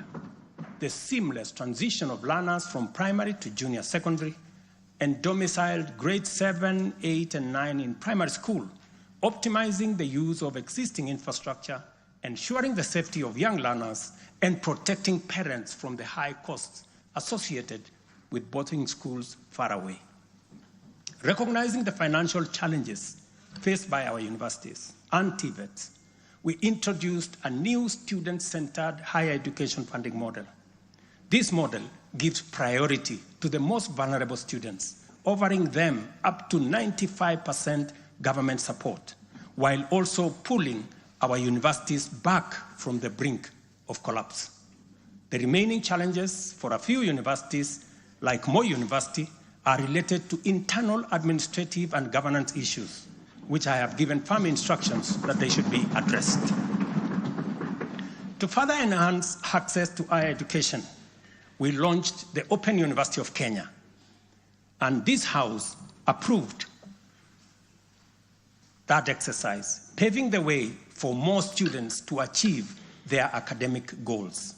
the seamless transition of learners from primary to junior secondary and domiciled grades 7, 8, and 9 in primary school, optimizing the use of existing infrastructure, ensuring the safety of young learners, and protecting parents from the high costs associated with boarding schools far away. Recognizing the financial challenges faced by our universities and TVETs, we introduced a new student-centered higher education funding model. This model gives priority to the most vulnerable students, offering them up to 95% government support, while also pulling our universities back from the brink of collapse. The remaining challenges for a few universities, like Moi University, are related to internal administrative and governance issues, which I have given firm instructions that they should be addressed. To further enhance access to higher education, we launched the Open University of Kenya, and this House approved that exercise, paving the way for more students to achieve their academic goals.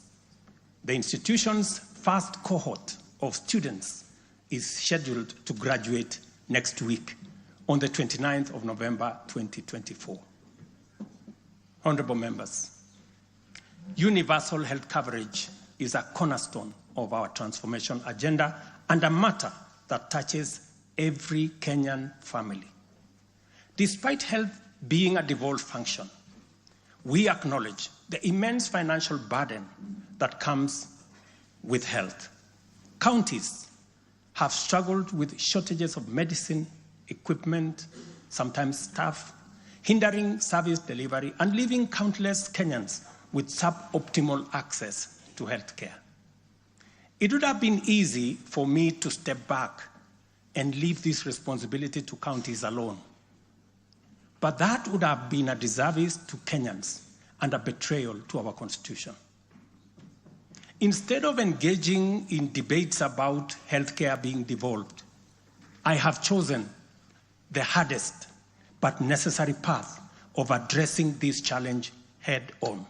The institution's first cohort of students is scheduled to graduate next week on the 29th of November, 2024. Honorable members, universal health coverage is a cornerstone of our transformation agenda and a matter that touches every Kenyan family. Despite health being a devolved function, we acknowledge the immense financial burden that comes with health. Counties have struggled with shortages of medicine, equipment, sometimes staff, hindering service delivery and leaving countless Kenyans with suboptimal access to health care. It would have been easy for me to step back and leave this responsibility to counties alone. But that would have been a disservice to Kenyans and a betrayal to our Constitution. Instead of engaging in debates about healthcare being devolved, I have chosen the hardest but necessary path of addressing this challenge head on.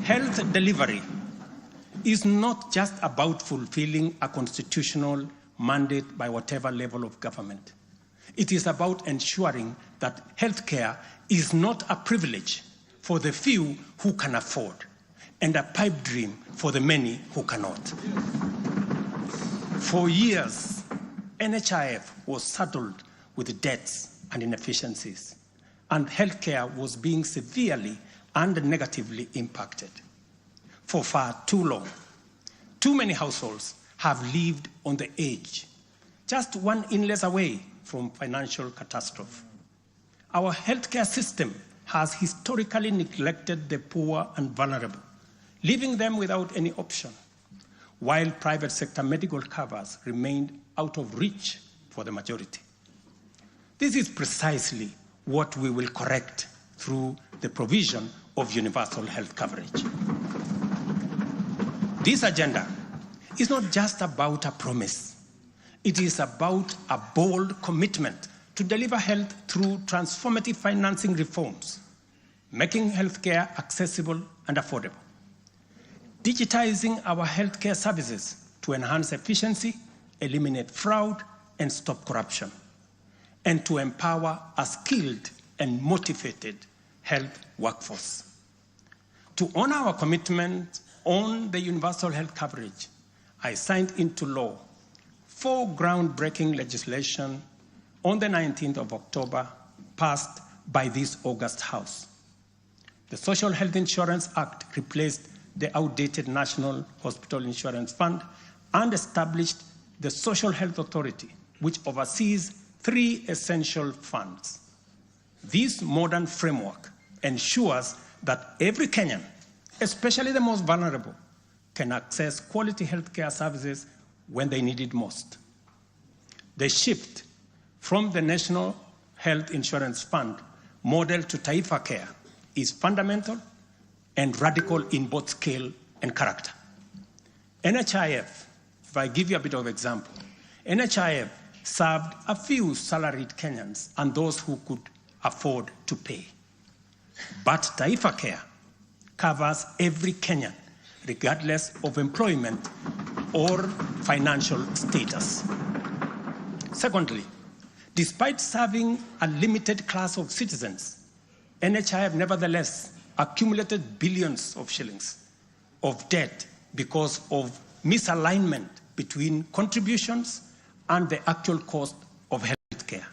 Health delivery is not just about fulfilling a constitutional mandate by whatever level of government. It is about ensuring that healthcare is not a privilege for the few who can afford and a pipe dream for the many who cannot. For years, NHIF was saddled with debts and inefficiencies, and healthcare was being severely and negatively impacted. For far too long, too many households have lived on the edge, just one illness away from financial catastrophe. Our healthcare system has historically neglected the poor and vulnerable, leaving them without any option, while private sector medical covers remained out of reach for the majority. This is precisely what we will correct through the provision of universal health coverage. This agenda is not just about a promise. It is about a bold commitment to deliver health through transformative financing reforms, making healthcare accessible and affordable, digitizing our healthcare services to enhance efficiency, eliminate fraud, and stop corruption, and to empower a skilled and motivated health workforce. To honor our commitment on the universal health coverage, I signed into law 4 groundbreaking legislation on the 19th of October, passed by this August House. The Social Health Insurance Act replaced the outdated National Hospital Insurance Fund and established the Social Health Authority, which oversees 3 essential funds. This modern framework ensures that every Kenyan, especially the most vulnerable, can access quality healthcare services when they need it most. The shift from the National Health Insurance Fund model to Taifa Care is fundamental and radical in both scale and character. NHIF, if I give you a bit of example, NHIF served a few salaried Kenyans and those who could afford to pay. But Taifa Care covers every Kenyan, regardless of employment or financial status. Secondly, despite serving a limited class of citizens, NHIF nevertheless accumulated billions of shillings of debt because of misalignment between contributions and the actual cost of health care.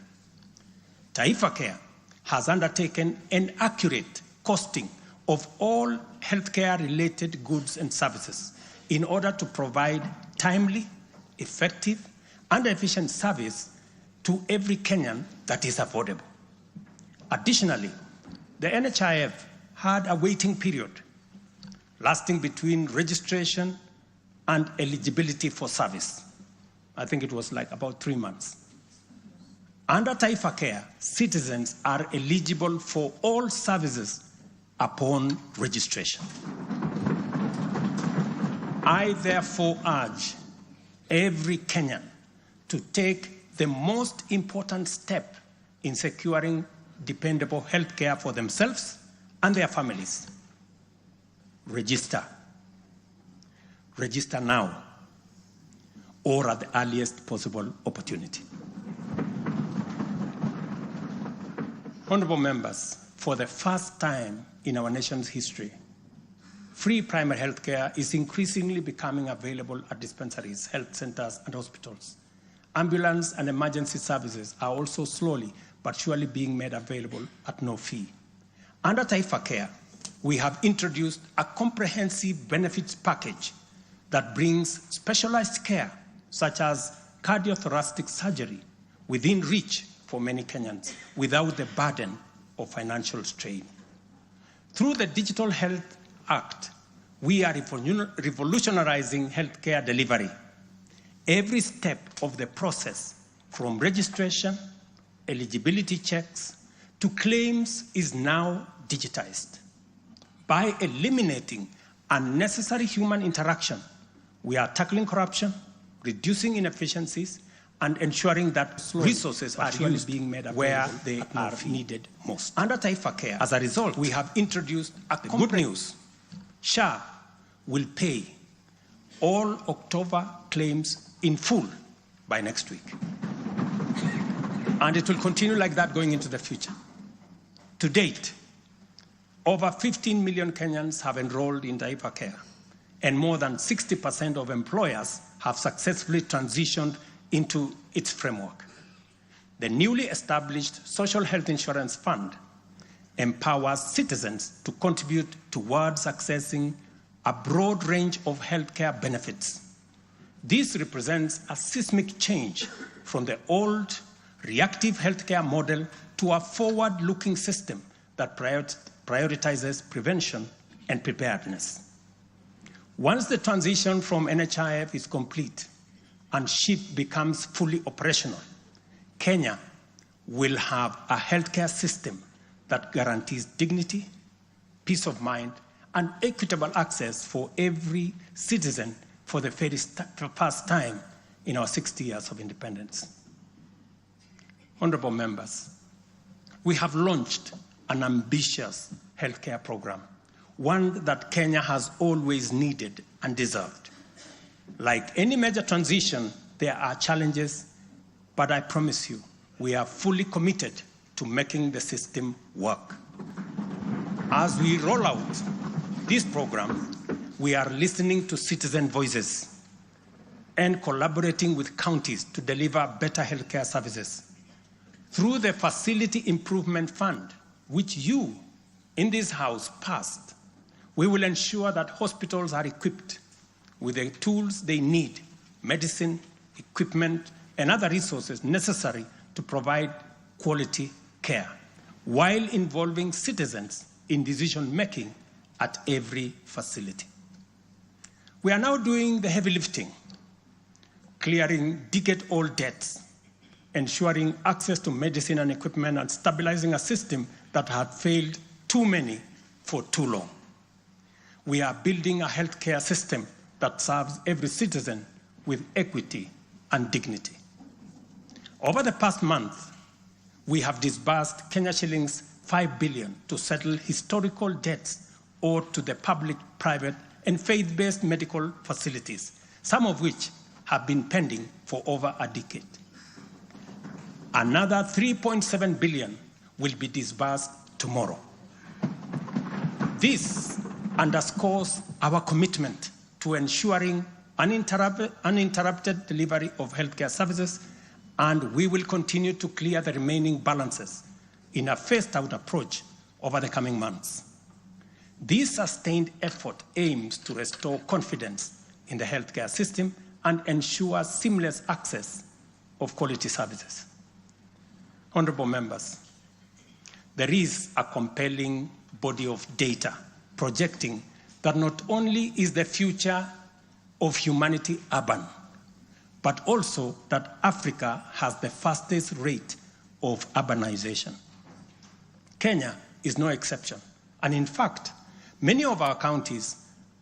Taifa Care has undertaken an accurate costing of all healthcare-related goods and services in order to provide timely, effective, and efficient service to every Kenyan that is affordable. Additionally, the NHIF had a waiting period lasting between registration and eligibility for service. I think it was like about 3 months. Under Taifa Care, citizens are eligible for all services upon registration. I therefore urge every Kenyan to take the most important step in securing dependable health care for themselves and their families. Register. Register now or at the earliest possible opportunity. Honorable members, for the first time in our nation's history, free primary health care is increasingly becoming available at dispensaries, health centers, and hospitals. Ambulance and emergency services are also slowly but surely being made available at no fee. Under Taifa Care, we have introduced a comprehensive benefits package that brings specialized care, such as cardiothoracic surgery, within reach for many Kenyans without the burden of financial strain. Through the Digital Health Act, we are revolutionizing healthcare delivery. Every step of the process, from registration, eligibility checks, to claims, is now digitized. By eliminating unnecessary human interaction, we are tackling corruption, reducing inefficiencies, and ensuring that resources are used being made where they are needed most. Under Taifa Care, as a result, we have introduced a good news. SHA will pay all October claims in full by next week. And it will continue like that going into the future. To date, over 15 million Kenyans have enrolled in Taifa Care, and more than 60% of employers have successfully transitioned into its framework. The newly established Social Health Insurance Fund empowers citizens to contribute towards accessing a broad range of healthcare benefits. This represents a seismic change from the old reactive healthcare model to a forward-looking system that prioritizes prevention and preparedness. Once the transition from NHIF is complete and SHIP becomes fully operational, Kenya will have a healthcare system that guarantees dignity, peace of mind, and equitable access for every citizen for the first time in our 60 years of independence. Honorable members, we have launched an ambitious healthcare program, one that Kenya has always needed and deserved. Like any major transition, there are challenges, but I promise you, we are fully committed to making the system work. As we roll out this program, we are listening to citizen voices and collaborating with counties to deliver better healthcare services. Through the Facility Improvement Fund, which you in this House passed, we will ensure that hospitals are equipped with the tools they need, medicine, equipment, and other resources necessary to provide quality care, while involving citizens in decision-making at every facility. We are now doing the heavy lifting, clearing decade-old debts, ensuring access to medicine and equipment, and stabilizing a system that had failed too many for too long. We are building a healthcare system that serves every citizen with equity and dignity. Over the past month, we have disbursed Kenya shillings 5 billion to settle historical debts owed to the public, private, and faith-based medical facilities, some of which have been pending for over a decade. Another 3.7 billion will be disbursed tomorrow. This underscores our commitment to ensuring uninterrupted delivery of healthcare services, and we will continue to clear the remaining balances in a phased-out approach over the coming months. This sustained effort aims to restore confidence in the healthcare system and ensure seamless access of quality services. Honorable members, there is a compelling body of data projecting that not only is the future of humanity urban, but also that Africa has the fastest rate of urbanization. Kenya is no exception, and in fact, many of our counties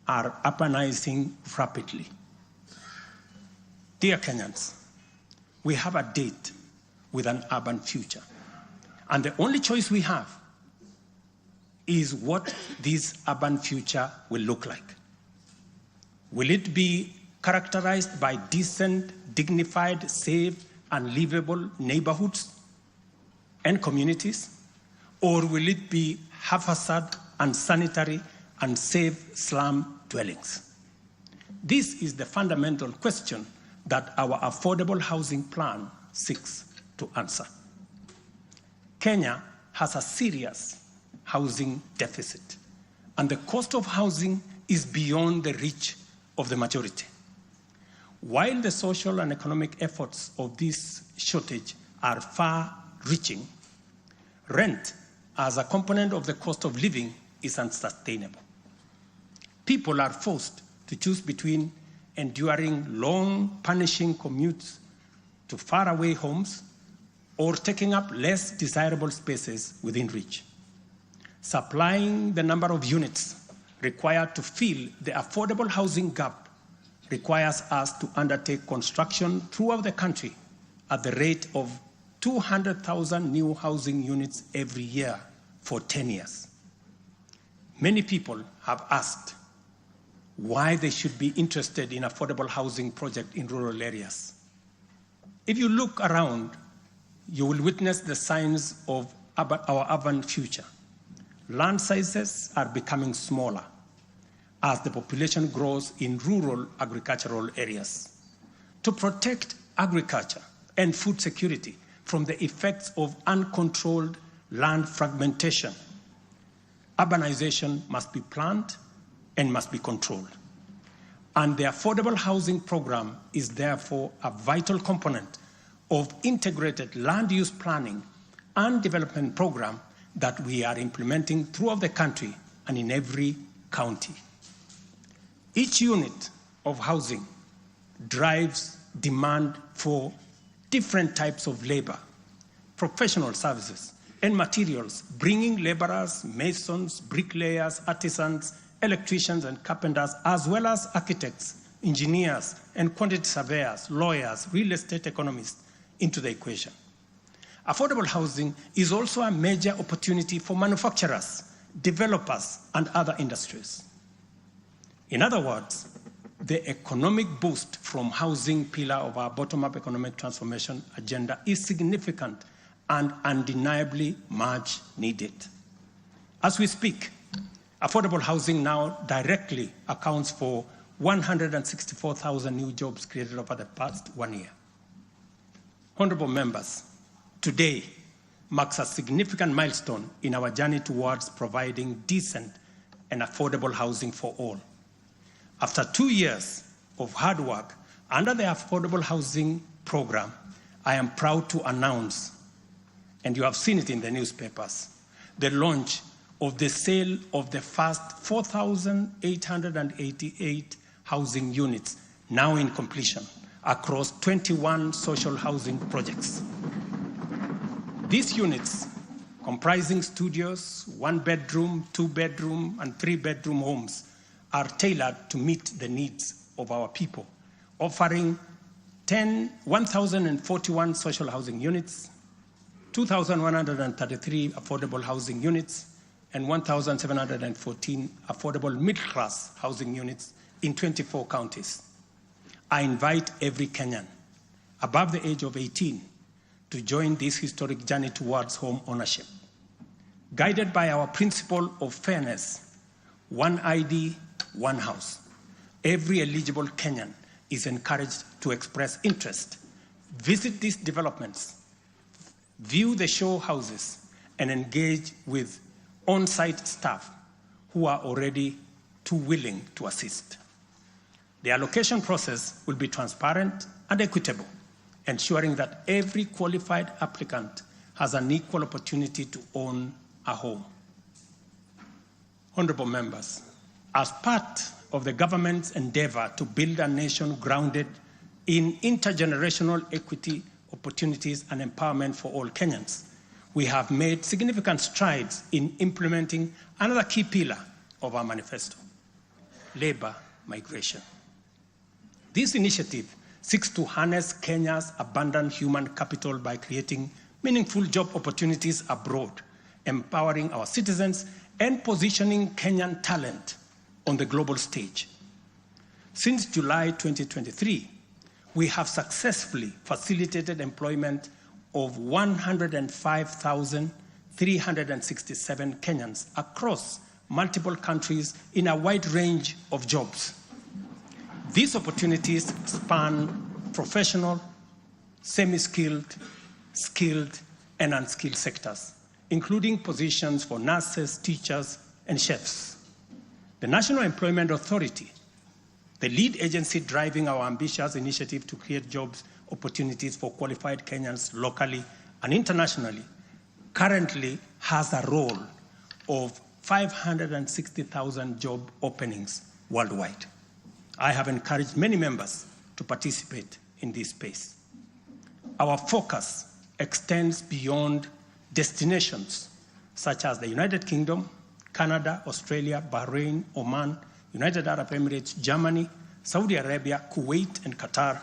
are urbanizing rapidly. Dear Kenyans, we have a date with an urban future, and the only choice we have is what this urban future will look like. Will it be characterized by decent, dignified, safe, and livable neighborhoods and communities? Or will it be haphazard, unsanitary, unsafe slum dwellings? This is the fundamental question that our affordable housing plan seeks to answer. Kenya has a serious housing deficit, and the cost of housing is beyond the reach of the majority. While the social and economic efforts of this shortage are far-reaching, rent as a component of the cost of living is unsustainable. People are forced to choose between enduring long, punishing commutes to faraway homes or taking up less desirable spaces within reach. Supplying the number of units required to fill the affordable housing gap requires us to undertake construction throughout the country at the rate of 200,000 new housing units every year for 10 years. Many people have asked why they should be interested in affordable housing project in rural areas. If you look around, you will witness the signs of our urban future. Land sizes are becoming smaller as the population grows in rural agricultural areas. To protect agriculture and food security from the effects of uncontrolled land fragmentation, urbanization must be planned and must be controlled. And the affordable housing program is therefore a vital component of integrated land use planning and development program that we are implementing throughout the country and in every county. Each unit of housing drives demand for different types of labor, professional services, and materials, bringing laborers, masons, bricklayers, artisans, electricians, and carpenters, as well as architects, engineers, and quantity surveyors, lawyers, real estate economists into the equation. Affordable housing is also a major opportunity for manufacturers, developers, and other industries. In other words, the economic boost from housing pillar of our bottom-up economic transformation agenda is significant and undeniably much needed. As we speak, affordable housing now directly accounts for 164,000 new jobs created over the past 1 year. Honorable members, today, marks a significant milestone in our journey towards providing decent and affordable housing for all. After 2 years of hard work under the Affordable Housing Program, I am proud to announce, and you have seen it in the newspapers, the launch of the sale of the first 4,888 housing units, now in completion, across 21 social housing projects. These units, comprising studios, 1-bedroom, 2-bedroom, and 3-bedroom homes, are tailored to meet the needs of our people, offering 1,041 social housing units, 2,133 affordable housing units, and 1,714 affordable middle-class housing units in 24 counties. I invite every Kenyan above the age of 18 to join this historic journey towards home ownership. Guided by our principle of fairness, one ID, one house, every eligible Kenyan is encouraged to express interest, visit these developments, view the show houses, and engage with on-site staff who are already too willing to assist. The allocation process will be transparent and equitable, ensuring that every qualified applicant has an equal opportunity to own a home. Honorable members, as part of the government's endeavor to build a nation grounded in intergenerational equity, opportunities, and empowerment for all Kenyans, we have made significant strides in implementing another key pillar of our manifesto, labor migration. This initiative seeks to harness Kenya's abundant human capital by creating meaningful job opportunities abroad, empowering our citizens, and positioning Kenyan talent on the global stage. Since July 2023, we have successfully facilitated employment of 105,367 Kenyans across multiple countries in a wide range of jobs. These opportunities span professional, semi-skilled, skilled, and unskilled sectors, including positions for nurses, teachers, and chefs. The National Employment Authority, the lead agency driving our ambitious initiative to create jobs opportunities for qualified Kenyans locally and internationally, currently has a role of 560,000 job openings worldwide. I have encouraged many members to participate in this space. Our focus extends beyond destinations such as the United Kingdom, Canada, Australia, Bahrain, Oman, United Arab Emirates, Germany, Saudi Arabia, Kuwait, and Qatar.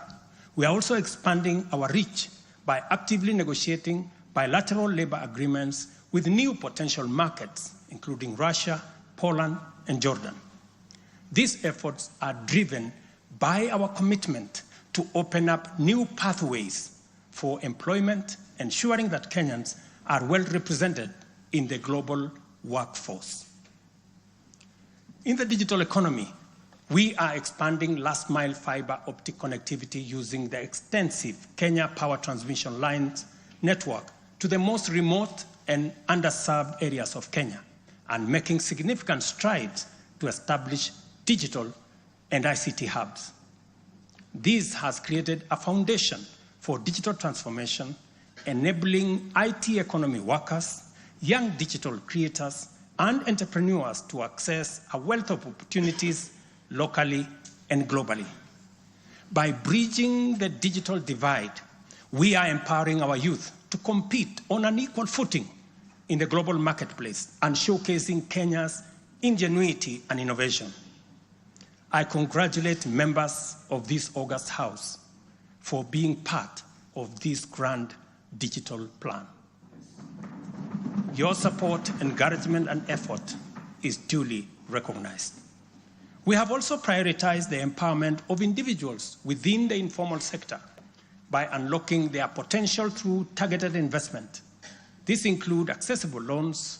We are also expanding our reach by actively negotiating bilateral labor agreements with new potential markets, including Russia, Poland, and Jordan. These efforts are driven by our commitment to open up new pathways for employment, ensuring that Kenyans are well represented in the global workforce. In the digital economy, we are expanding last-mile fiber optic connectivity using the extensive Kenya Power Transmission Lines network to the most remote and underserved areas of Kenya, and making significant strides to establish digital and ICT hubs. This has created a foundation for digital transformation, enabling IT economy workers, young digital creators, and entrepreneurs to access a wealth of opportunities locally and globally. By bridging the digital divide, we are empowering our youth to compete on an equal footing in the global marketplace and showcasing Kenya's ingenuity and innovation. I congratulate members of this august House for being part of this grand digital plan. Your support, encouragement, and effort is duly recognized. We have also prioritized the empowerment of individuals within the informal sector by unlocking their potential through targeted investment. This includes accessible loans,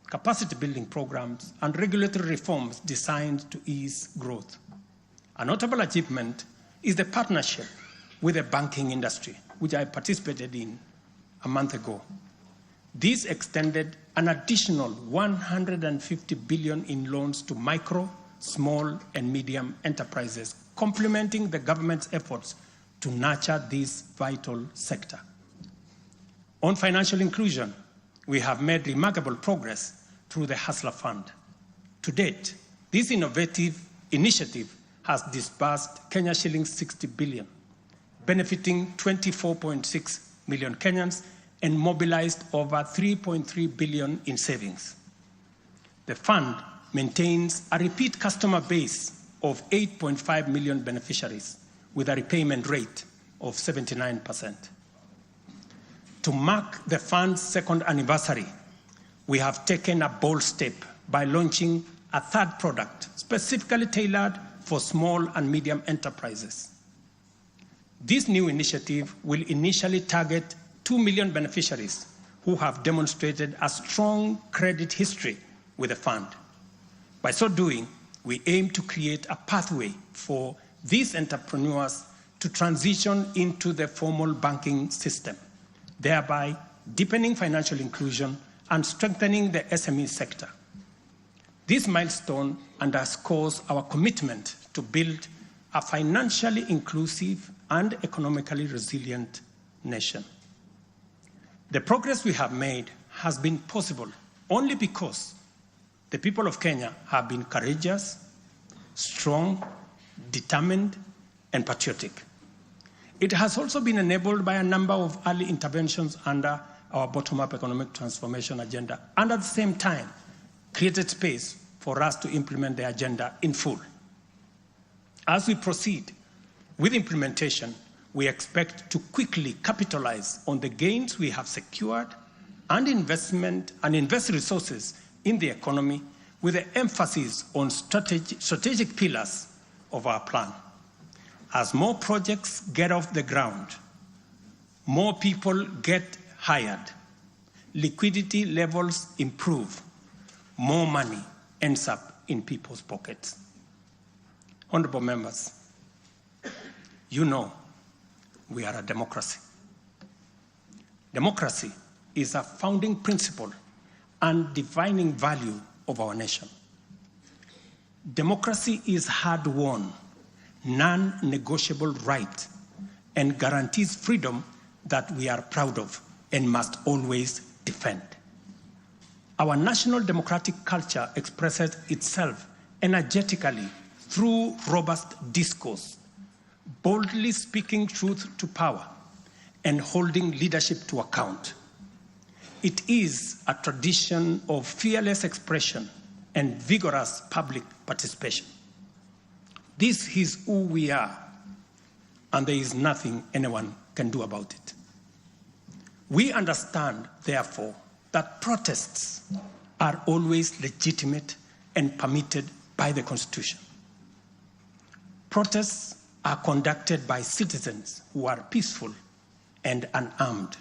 capacity building programs, and regulatory reforms designed to ease growth. A notable achievement is the partnership with the banking industry, which I participated in a month ago. This extended an additional 150 billion in loans to micro, small, and medium enterprises, complementing the government's efforts to nurture this vital sector. On financial inclusion, we have made remarkable progress through the Hustler Fund. To date, this innovative initiative has disbursed Kenya shillings 60 billion, benefiting 24.6 million Kenyans and mobilized over 3.3 billion in savings. The fund maintains a repeat customer base of 8.5 million beneficiaries with a repayment rate of 79%. To mark the fund's second anniversary, we have taken a bold step by launching a third product specifically tailored for small and medium enterprises. This new initiative will initially target 2 million beneficiaries who have demonstrated a strong credit history with the fund. By so doing, we aim to create a pathway for these entrepreneurs to transition into the formal banking system, thereby deepening financial inclusion and strengthening the SME sector. This milestone underscores our commitment to build a financially inclusive and economically resilient nation. The progress we have made has been possible only because the people of Kenya have been courageous, strong, determined, and patriotic. It has also been enabled by a number of early interventions under our bottom-up economic transformation agenda, and at the same time, created space for us to implement the agenda in full. As we proceed with implementation, we expect to quickly capitalize on the gains we have secured and invest resources in the economy with the emphasis on strategic pillars of our plan. As more projects get off the ground, more people get hired, liquidity levels improve, more money ends up in people's pockets. Honorable members, you know we are a democracy. Democracy is a founding principle and defining value of our nation. Democracy is hard-won, non-negotiable right, and guarantees freedom that we are proud of and must always defend. Our national democratic culture expresses itself energetically through robust discourse, boldly speaking truth to power, and holding leadership to account. It is a tradition of fearless expression and vigorous public participation. This is who we are, and there is nothing anyone can do about it. We understand, therefore, that protests are always legitimate and permitted by the Constitution. Protests are conducted by citizens who are peaceful and unarmed.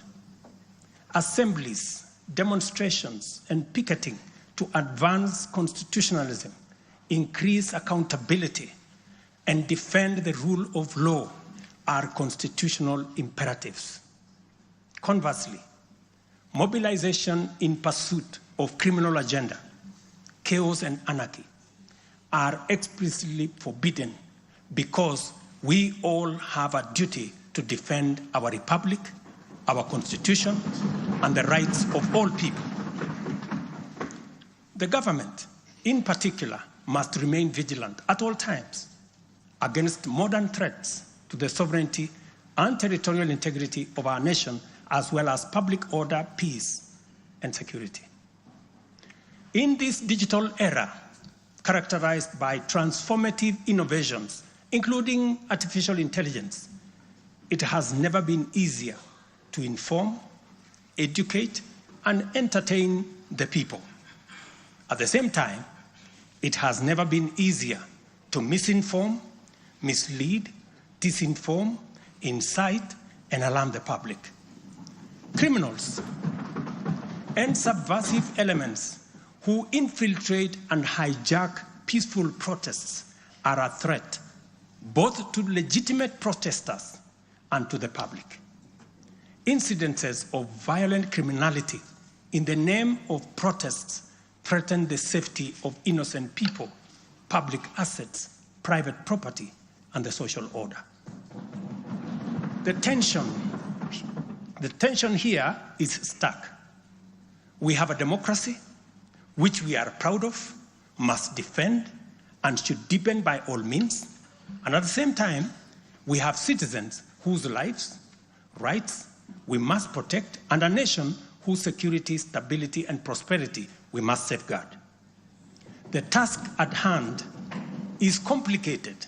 Assemblies, demonstrations, and picketing to advance constitutionalism, increase accountability, and defend the rule of law are constitutional imperatives. Conversely, mobilization in pursuit of criminal agenda, chaos and anarchy are explicitly forbidden because we all have a duty to defend our republic, our constitution, and the rights of all people. The government, in particular, must remain vigilant at all times against modern threats to the sovereignty and territorial integrity of our nation, as well as public order, peace, and security. In this digital era, characterized by transformative innovations, including artificial intelligence, it has never been easier to inform, educate, and entertain the people. At the same time, it has never been easier to misinform, mislead, disinform, incite, and alarm the public. Criminals and subversive elements who infiltrate and hijack peaceful protests are a threat both to legitimate protesters and to the public. Incidences of violent criminality in the name of protests, threaten the safety of innocent people, public assets, private property, and the social order. The tension here is stark. We have a democracy which we are proud of, must defend, and should deepen by all means. And at the same time, we have citizens whose lives, rights we must protect, and a nation whose security, stability, and prosperity we must safeguard. The task at hand is complicated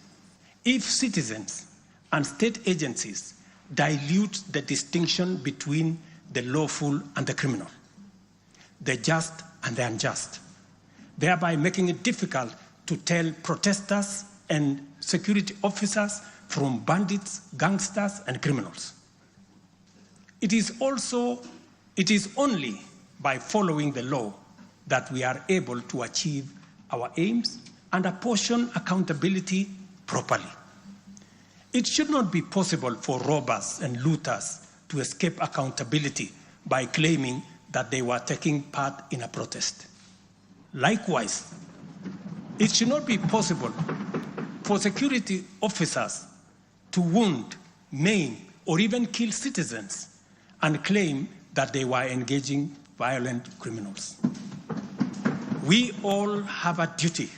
if citizens and state agencies dilute the distinction between the lawful and the criminal, the just and the unjust, thereby making it difficult to tell protesters and security officers from bandits, gangsters, and criminals. It is only by following the law that we are able to achieve our aims and apportion accountability properly. It should not be possible for robbers and looters to escape accountability by claiming that they were taking part in a protest. Likewise, it should not be possible for security officers to wound, maim, or even kill citizens and claim that they were engaging violent criminals. We all have a duty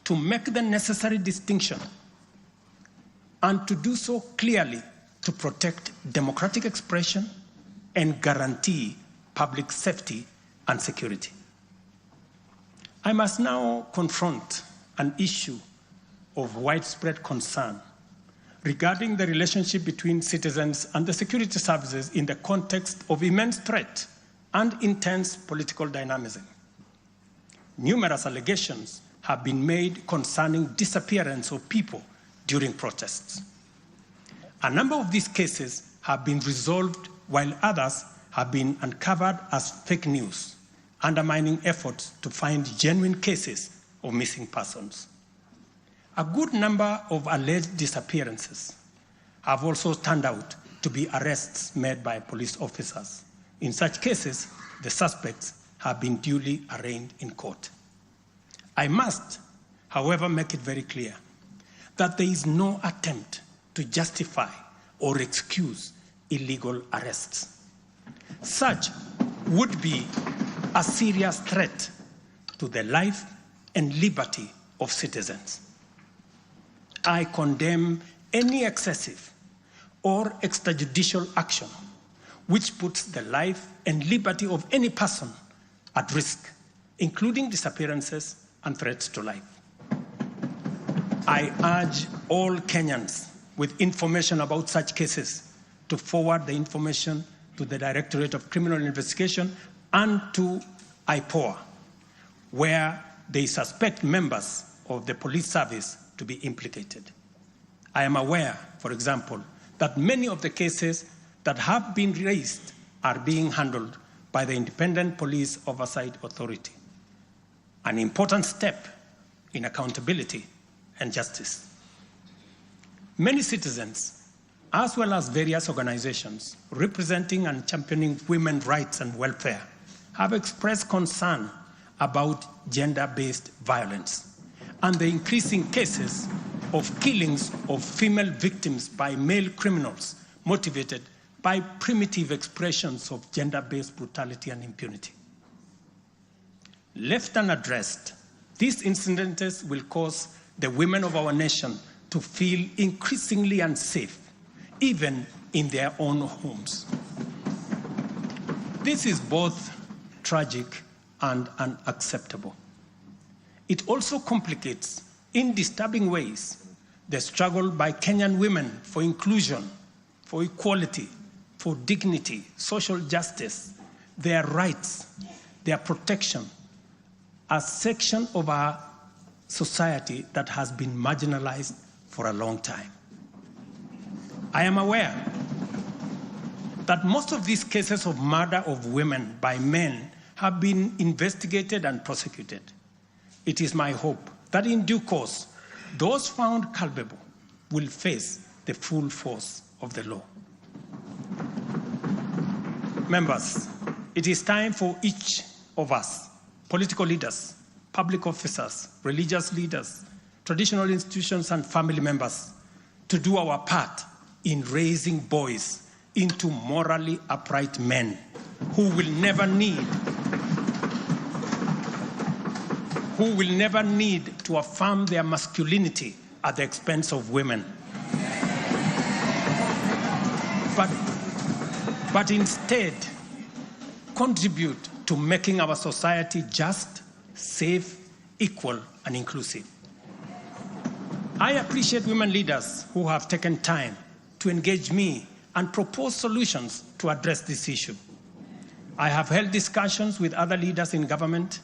to make the necessary distinction and to do so clearly to protect democratic expression and guarantee public safety and security. I must now confront an issue of widespread concern regarding the relationship between citizens and the security services in the context of immense threat and intense political dynamism. Numerous allegations have been made concerning disappearance of people during protests. A number of these cases have been resolved, while others have been uncovered as fake news, undermining efforts to find genuine cases of missing persons. A good number of alleged disappearances have also turned out to be arrests made by police officers. In such cases, the suspects have been duly arraigned in court. I must, however, make it very clear that there is no attempt to justify or excuse illegal arrests. Such would be a serious threat to the life and liberty of citizens. I condemn any excessive or extrajudicial action which puts the life and liberty of any person at risk, including disappearances and threats to life. I urge all Kenyans with information about such cases to forward the information to the Directorate of Criminal Investigation and to IPOA, where they suspect members of the police service to be implicated. I am aware, for example, that many of the cases that have been raised are being handled by the Independent Police Oversight Authority, an important step in accountability and justice. Many citizens, as well as various organizations representing and championing women's rights and welfare, have expressed concern about gender-based violence and the increasing cases of killings of female victims by male criminals motivated by primitive expressions of gender-based brutality and impunity. Left unaddressed, these incidents will cause the women of our nation to feel increasingly unsafe, even in their own homes. This is both tragic and unacceptable. It also complicates, in disturbing ways, the struggle by Kenyan women for inclusion, for equality, for dignity, social justice, their rights, their protection, a section of our society that has been marginalized for a long time. I am aware that most of these cases of murder of women by men have been investigated and prosecuted. It is my hope that in due course, those found culpable will face the full force of the law. Members, it is time for each of us, political leaders, public officers, religious leaders, traditional institutions, and family members, to do our part in raising boys into morally upright men who will never need to affirm their masculinity at the expense of women. But instead, contribute to making our society just, safe, equal, and inclusive. I appreciate women leaders who have taken time to engage me and propose solutions to address this issue. I have held discussions with other leaders in government,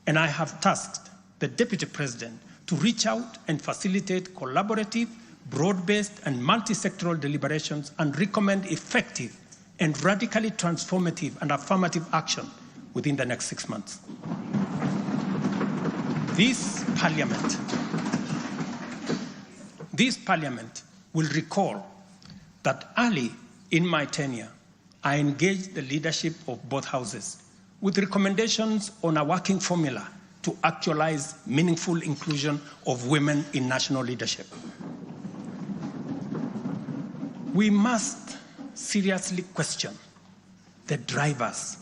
and I have tasked the Deputy President to reach out and facilitate collaborative, broad-based, and multi-sectoral deliberations and recommend effective and radically transformative and affirmative action within the next 6 months. This Parliament will recall that early in my tenure, I engaged the leadership of both houses with recommendations on a working formula to actualize meaningful inclusion of women in national leadership. We must seriously question the drivers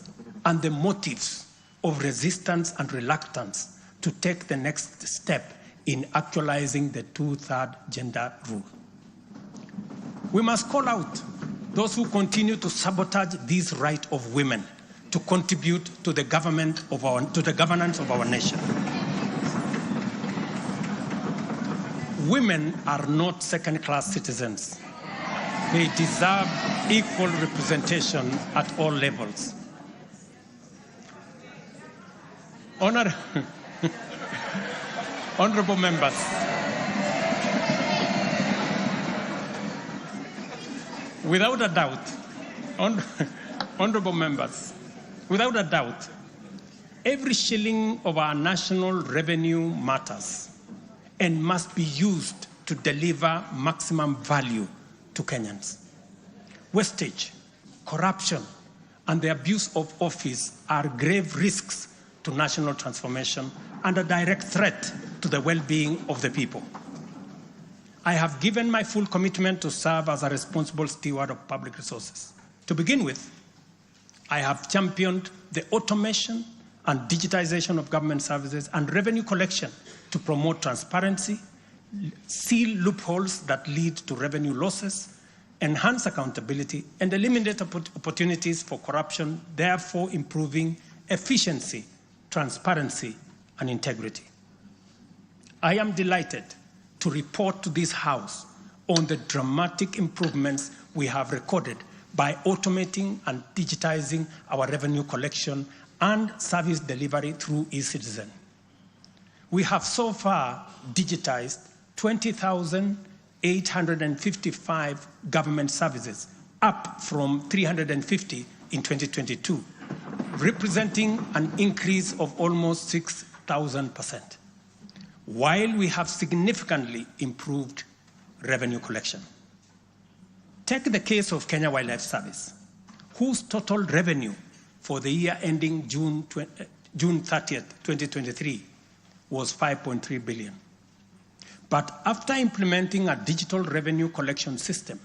and the motives of resistance and reluctance to take the next step in actualizing the 2/3 gender rule. We must call out those who continue to sabotage this right of women to contribute to the governance of our nation. Women are not second-class citizens. They deserve equal representation at all levels. Honorable members, without a doubt, honorable members, without a doubt, every shilling of our national revenue matters and must be used to deliver maximum value to Kenyans. Wastage, corruption, and the abuse of office are grave risks to national transformation and a direct threat to the well-being of the people. I have given my full commitment to serve as a responsible steward of public resources. To begin with, I have championed the automation and digitization of government services and revenue collection to promote transparency, seal loopholes that lead to revenue losses, enhance accountability, and eliminate opportunities for corruption, therefore improving efficiency, transparency, and integrity. I am delighted to report to this House on the dramatic improvements we have recorded by automating and digitizing our revenue collection and service delivery through eCitizen. We have so far digitized 20,855 government services, up from 350 in 2022, representing an increase of almost 6,000%, while we have significantly improved revenue collection. Take the case of Kenya Wildlife Service, whose total revenue for the year ending June 30th, 2023 was 5.3 billion. But after implementing a digital revenue collection system,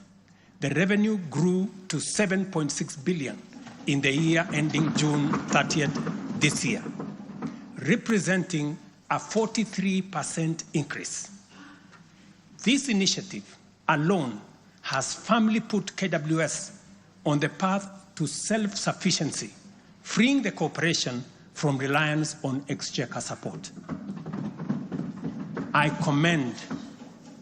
the revenue grew to 7.6 billion in the year ending June 30th this year, representing a 43% increase. This initiative alone has firmly put KWS on the path to self-sufficiency, freeing the corporation from reliance on exchequer support. I commend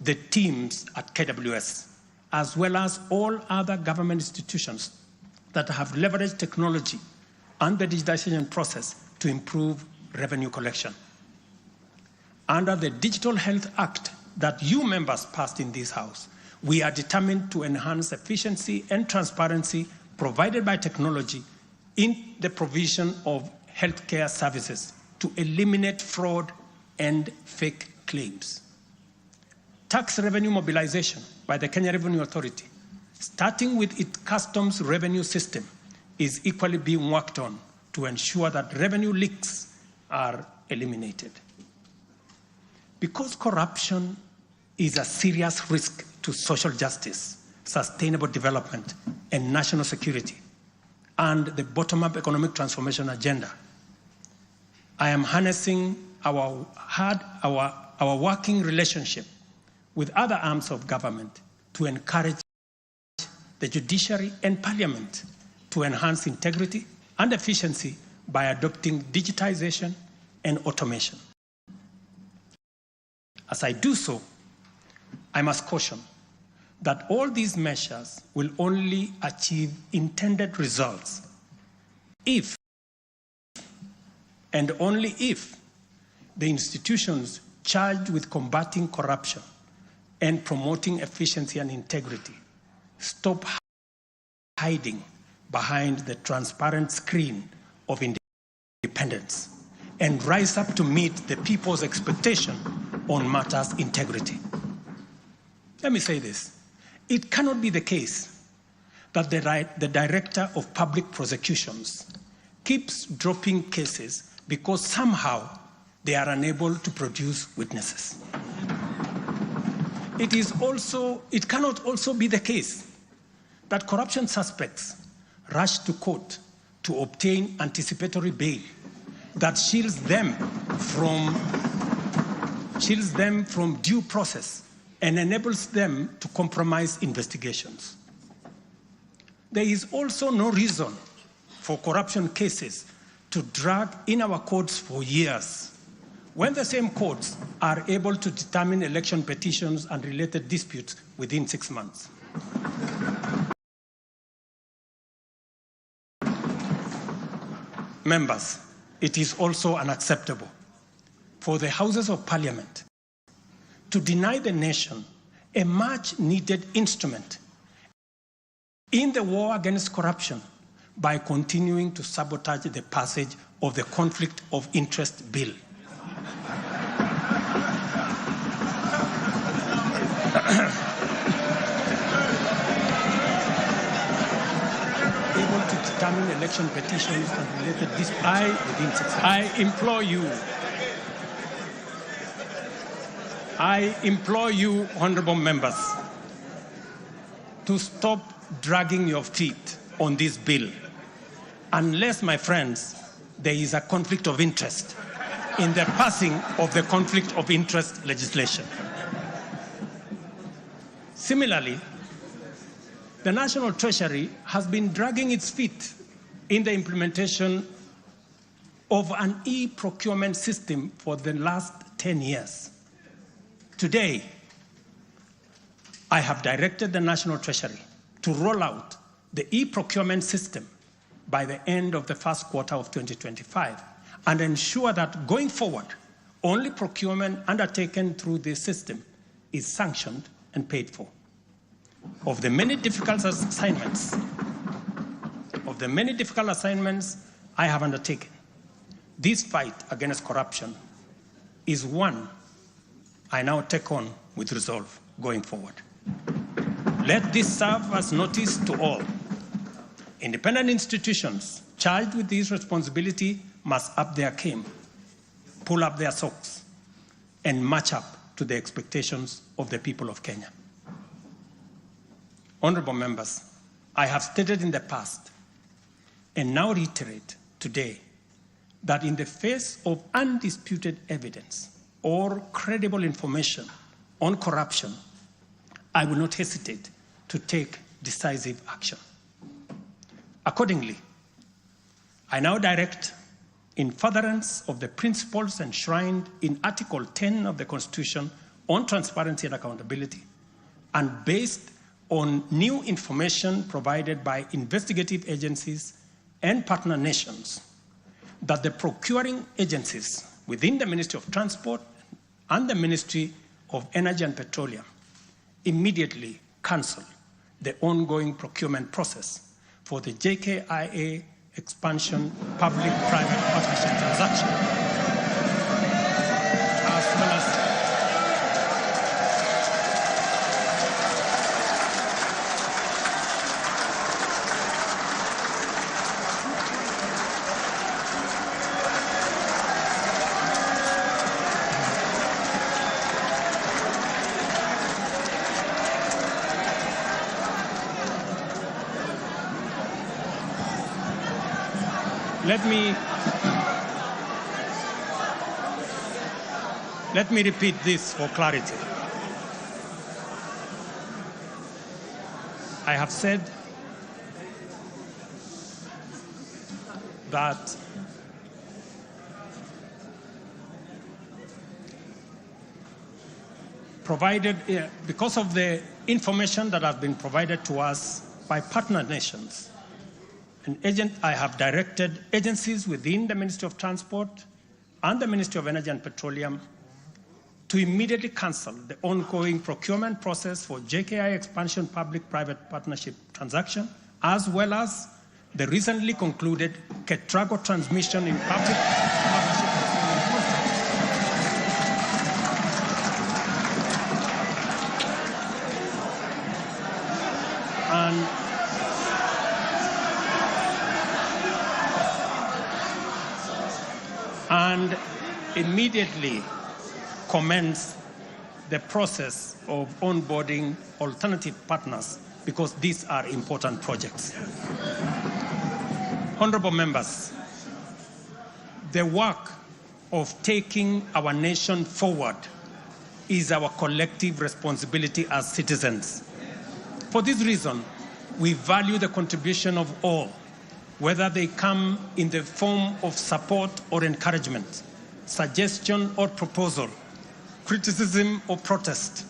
the teams at KWS, as well as all other government institutions that have leveraged technology and the digitization process to improve revenue collection. Under the Digital Health Act that you members passed in this House, we are determined to enhance efficiency and transparency provided by technology in the provision of healthcare services to eliminate fraud and fake claims. Tax revenue mobilization by the Kenya Revenue Authority, starting with its customs revenue system, is equally being worked on to ensure that revenue leaks are eliminated. Because corruption is a serious risk to social justice, sustainable development, and national security, and the bottom-up economic transformation agenda, I am harnessing our working relationship with other arms of government to encourage the judiciary and parliament to enhance integrity and efficiency by adopting digitization and automation. As I do so, I must caution that all these measures will only achieve intended results if, and only if, the institutions charged with combating corruption and promoting efficiency and integrity stop hiding behind the transparent screen of independence and rise up to meet the people's expectation on matters integrity. Let me say this. It cannot be the case that the Director of Public Prosecutions keeps dropping cases because somehow they are unable to produce witnesses. It cannot also be the case that corruption suspects rush to court to obtain anticipatory bail that shields them from due process and enables them to compromise investigations. There is also no reason for corruption cases to drag in our courts for years, when the same courts are able to determine election petitions and related disputes within 6 months. Members, it is also unacceptable for the Houses of Parliament to deny the nation a much-needed instrument in the war against corruption by continuing to sabotage the passage of the Conflict of Interest Bill. Able to determine election petitions and related disputes within 6 months. I implore you, honorable members, to stop dragging your feet on this bill, unless, my friends, there is a conflict of interest in the passing of the conflict of interest legislation. Similarly, the National Treasury has been dragging its feet in the implementation of an e-procurement system for the last 10 years. Today, I have directed the National Treasury to roll out the e-procurement system by the end of the first quarter of 2025 and ensure that going forward, only procurement undertaken through this system is sanctioned and paid for. Of the many difficult assignments I have undertaken, this fight against corruption is one I now take on with resolve going forward. Let this serve as notice to all. Independent institutions charged with this responsibility must up their game, pull up their socks, and match up to the expectations of the people of Kenya. Honorable members, I have stated in the past and now reiterate today that in the face of undisputed evidence or credible information on corruption, I will not hesitate to take decisive action. Accordingly, I now direct, in furtherance of the principles enshrined in Article 10 of the Constitution on transparency and accountability, and based on new information provided by investigative agencies and partner nations, that the procuring agencies within the Ministry of Transport and the Ministry of Energy and Petroleum immediately cancel the ongoing procurement process for the JKIA expansion public-private partnership transaction, as well as let me repeat this for clarity. I have said that because of the information that has been provided to us by partner nations, I have directed agencies within the Ministry of Transport and the Ministry of Energy and Petroleum to immediately cancel the ongoing procurement process for JKI expansion public-private partnership transaction, as well as the recently concluded Ketrago transmission in public partnership. And immediately commence the process of onboarding alternative partners, because these are important projects. Honorable members, the work of taking our nation forward is our collective responsibility as citizens. For this reason, we value the contribution of all, whether they come in the form of support or encouragement, suggestion or proposal, criticism or protest.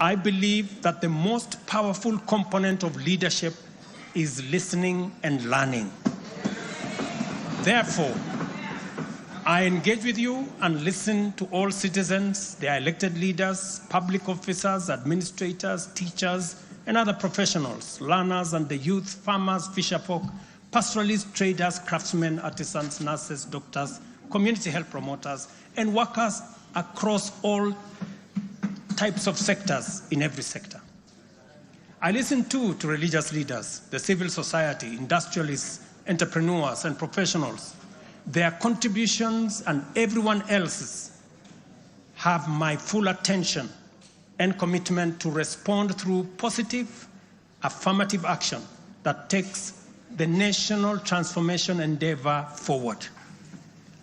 I believe that the most powerful component of leadership is listening and learning. Therefore, I engage with you and listen to all citizens, their elected leaders, public officers, administrators, teachers, and other professionals, learners and the youth, farmers, fisherfolk, pastoralists, traders, craftsmen, artisans, nurses, doctors, community health promoters, and workers across all types of sectors in every sector. I listen too to religious leaders, the civil society, industrialists, entrepreneurs, and professionals. Their contributions and everyone else's have my full attention and commitment to respond through positive, affirmative action that takes the national transformation endeavor forward.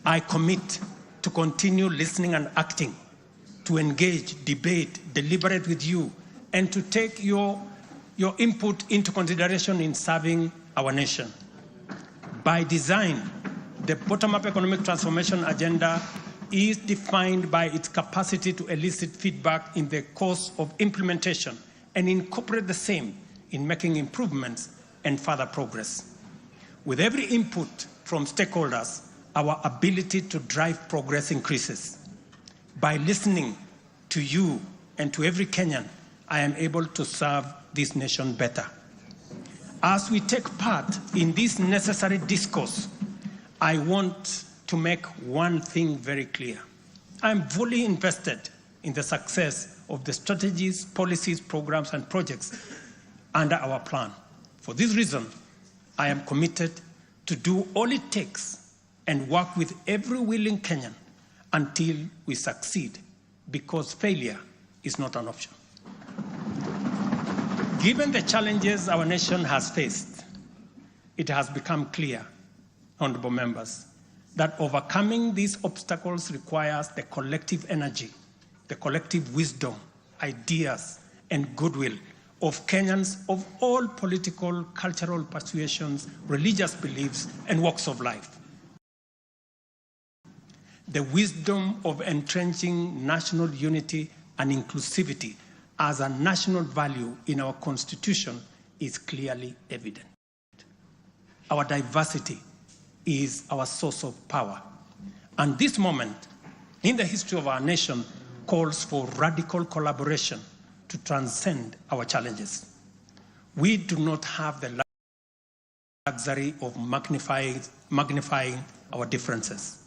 I commit to continue listening and acting, to engage, debate, deliberate with you, and to take your input into consideration in serving our nation. By design, the bottom-up economic transformation agenda is defined by its capacity to elicit feedback in the course of implementation and incorporate the same in making improvements and further progress. With every input from stakeholders, our ability to drive progress increases. By listening to you and to every Kenyan, I am able to serve this nation better. As we take part in this necessary discourse, I want to make one thing very clear. I am fully invested in the success of the strategies, policies, programs, and projects under our plan. For this reason, I am committed to do all it takes and work with every willing Kenyan until we succeed, because failure is not an option. Given the challenges our nation has faced, it has become clear, honorable members, that overcoming these obstacles requires the collective energy, the collective wisdom, ideas, and goodwill of Kenyans of all political, cultural persuasions, religious beliefs, and walks of life. The wisdom of entrenching national unity and inclusivity as a national value in our Constitution is clearly evident. Our diversity is our source of power. And this moment in the history of our nation calls for radical collaboration to transcend our challenges. We do not have the luxury of magnifying our differences.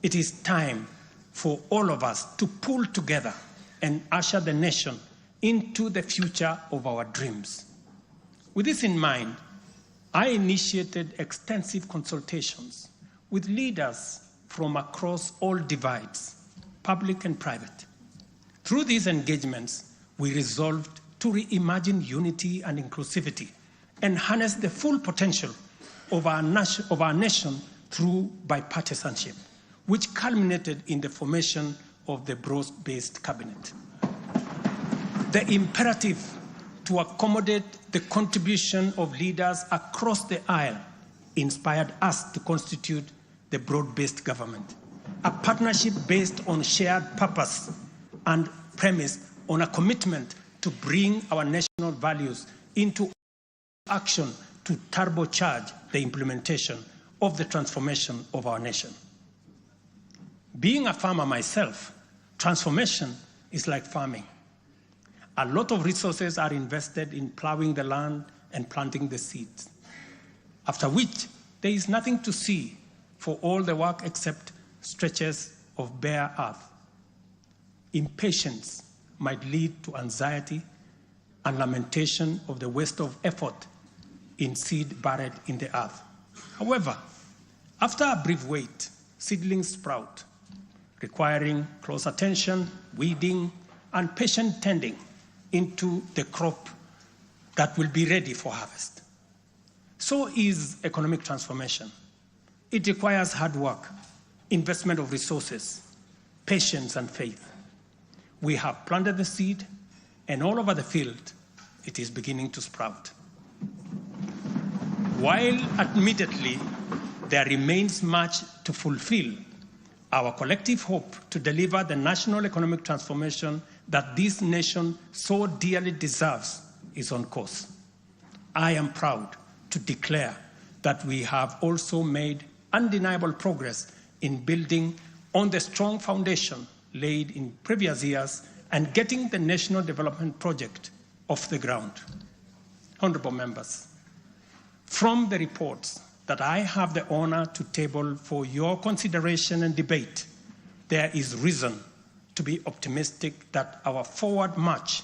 It is time for all of us to pull together and usher the nation into the future of our dreams. With this in mind, I initiated extensive consultations with leaders from across all divides, public and private. Through these engagements, we resolved to reimagine unity and inclusivity and harness the full potential of our nation through bipartisanship, which culminated in the formation of the broad-based cabinet. The imperative to accommodate the contribution of leaders across the aisle inspired us to constitute the broad-based government, a partnership based on shared purpose and premised on a commitment to bring our national values into action to turbocharge the implementation of the transformation of our nation. Being a farmer myself, transformation is like farming. A lot of resources are invested in plowing the land and planting the seeds, after which there is nothing to see for all the work except stretches of bare earth. Impatience might lead to anxiety and lamentation of the waste of effort in seed buried in the earth. However, after a brief wait, seedlings sprout, requiring close attention, weeding, and patient tending into the crop that will be ready for harvest. So is economic transformation. It requires hard work, investment of resources, patience, and faith. We have planted the seed, and all over the field, it is beginning to sprout. While admittedly, there remains much to fulfill, our collective hope to deliver the national economic transformation that this nation so dearly deserves is on course. I am proud to declare that we have also made undeniable progress in building on the strong foundation laid in previous years and getting the National Development Project off the ground. Honorable members, from the reports that I have the honor to table for your consideration and debate, there is reason to be optimistic that our forward march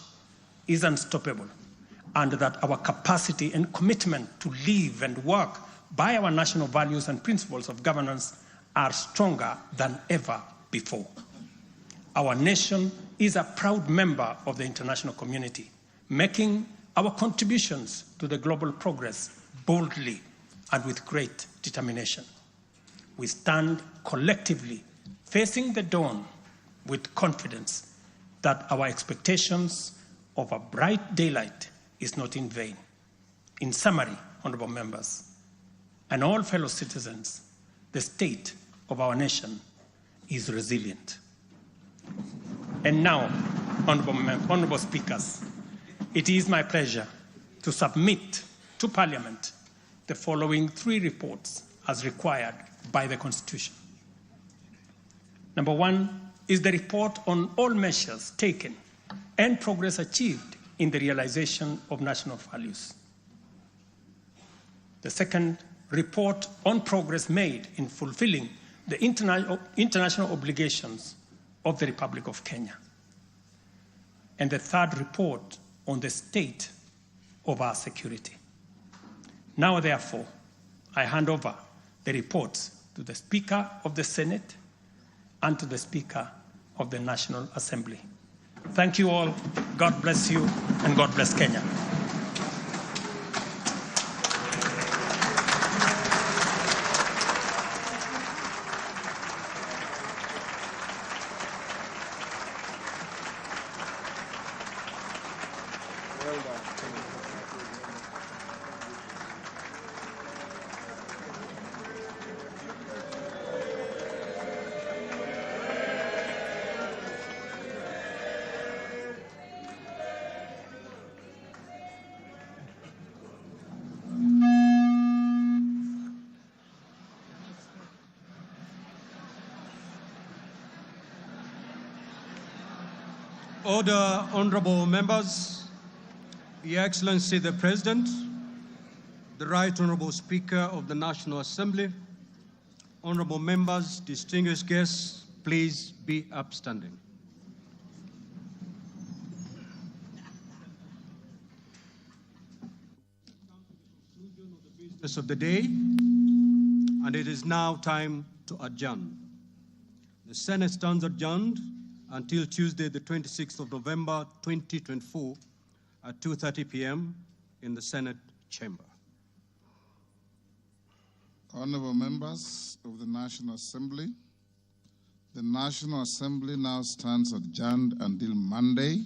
is unstoppable and that our capacity and commitment to live and work by our national values and principles of governance are stronger than ever before. Our nation is a proud member of the international community, making our contributions to the global progress boldly and with great determination. We stand collectively facing the dawn with confidence that our expectations of a bright daylight is not in vain. In summary, honorable members, and all fellow citizens, the state of our nation is resilient. And now, honorable speakers, it is my pleasure to submit to Parliament the following 3 reports as required by the Constitution. Number 1 is the report on all measures taken and progress achieved in the realization of national values. The second, report on progress made in fulfilling the international obligations of the Republic of Kenya. And the third, report on the state of our security. Now, therefore, I hand over the reports to the Speaker of the Senate and to the Speaker of the National Assembly. Thank you all. God bless you, and God bless Kenya. Order, honorable members, Your Excellency the President, the Right Honorable Speaker of the National Assembly, honorable members, distinguished guests, please be upstanding. Business of the day, and it is now time to adjourn. The Senate stands adjourned until Tuesday, the 26th of November, 2024, at 2:30 p.m. in the Senate chamber. Honorable members of the National Assembly, the National Assembly now stands adjourned until Monday,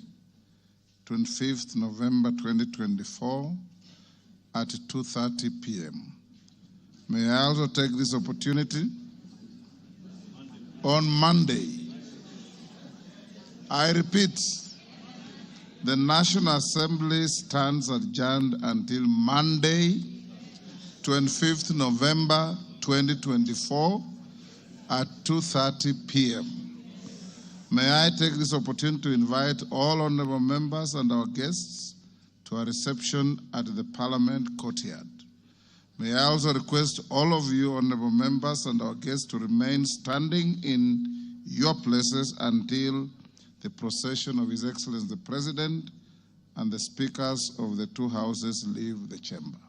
25th November 2024 at 2:30 p.m. May I also take this opportunity on Monday. I repeat, the National Assembly stands adjourned until Monday, 25th November 2024 at 2:30 p.m. May I take this opportunity to invite all honorable members and our guests to a reception at the Parliament courtyard. May I also request all of you honorable members and our guests to remain standing in your places until the procession of His Excellency the President and the speakers of the two houses leave the chamber.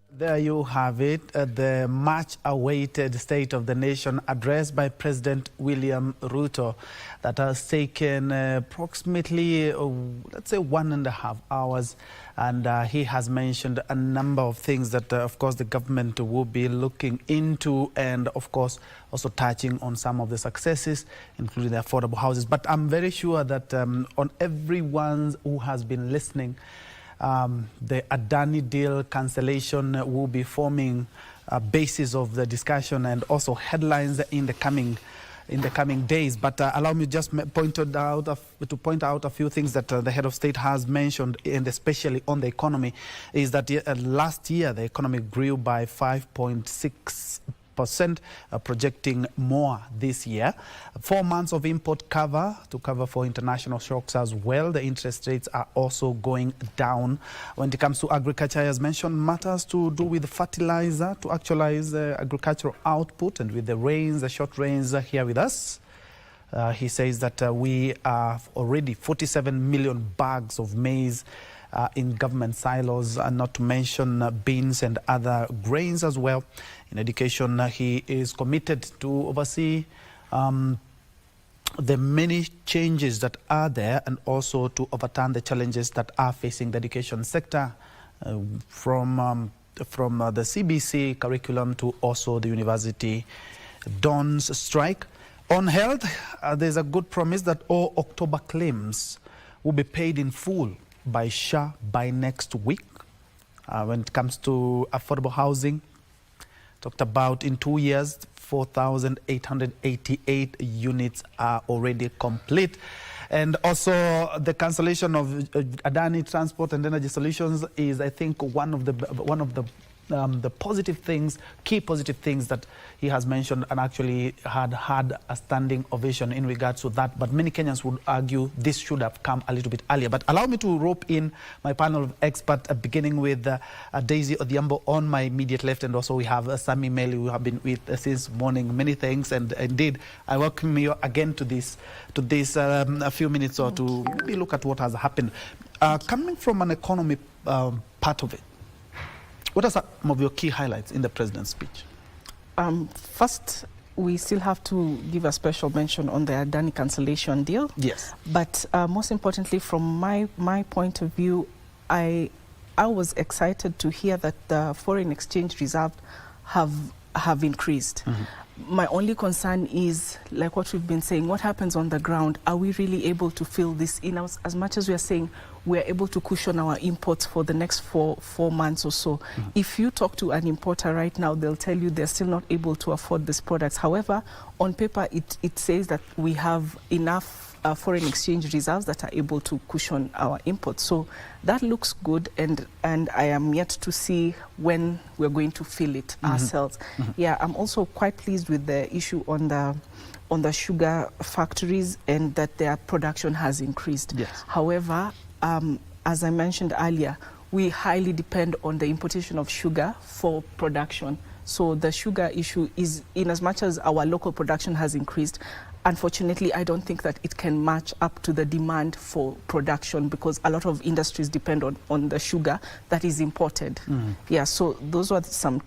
There you have it, the much-awaited State of the Nation address by President William Ruto that has taken approximately, let's say, 1.5 hours. And he has mentioned a number of things that, of course, the government will be looking into and, of course, also touching on some of the successes, including the affordable houses. But I'm very sure that on everyone who has been listening, the Adani deal cancellation will be forming a basis of the discussion and also headlines in the coming days. But allow me just to point out a few things that the head of state has mentioned, and especially on the economy, is that last year the economy grew by 5.6%, projecting more this year. 4 months of import cover to cover for international shocks as well. The interest rates are also going down. When it comes to agriculture, as mentioned, matters to do with fertilizer to actualize agricultural output, and with the rains, the short rains here with us. He says that we are already 47 million bags of maize in government silos, and not to mention beans and other grains as well. In education, he is committed to oversee the many changes that are there, and also to overturn the challenges that are facing the education sector, from the CBC curriculum to also the university Dawn's strike. On health, there's a good promise that all October claims will be paid in full by SHA by next week. When it comes to affordable housing, talked about in 2 years, 4,888 units are already complete. And also the cancellation of Adani Transport and Energy Solutions is, I think, one of the positive things, key positive things that he has mentioned, and actually had a standing ovation in regards to that. But many Kenyans would argue this should have come a little bit earlier. But allow me to rope in my panel of experts, beginning with Daisy Odhiambo on my immediate left, and also we have Sammy Meli, who have been with since morning. Many thanks, and indeed I welcome you again to this a few minutes or to maybe look at what has happened. Coming from an economy part of it, what are some of your key highlights in the president's speech? First, we still have to give a special mention on the Adani cancellation deal. Yes. But most importantly, from my point of view, I was excited to hear that the foreign exchange reserve have increased. Mm-hmm. My only concern is, like what we've been saying, what happens on the ground? Are we really able to fill this in? As much as we are saying we're able to cushion our imports for the next four months or so. Mm-hmm. If you talk to an importer right now, they'll tell you they're still not able to afford these products. However, on paper, it says that we have enough foreign exchange reserves that are able to cushion our imports. So that looks good, and I am yet to see when we're going to fill it ourselves. Mm-hmm. Yeah, I'm also quite pleased with the issue on the sugar factories, and that their production has increased. Yes. However, as I mentioned earlier, we highly depend on the importation of sugar for production. So the sugar issue is, in as much as our local production has increased, unfortunately, I don't think that it can match up to the demand for production, because a lot of industries depend on the sugar that is imported. Yeah, so those were some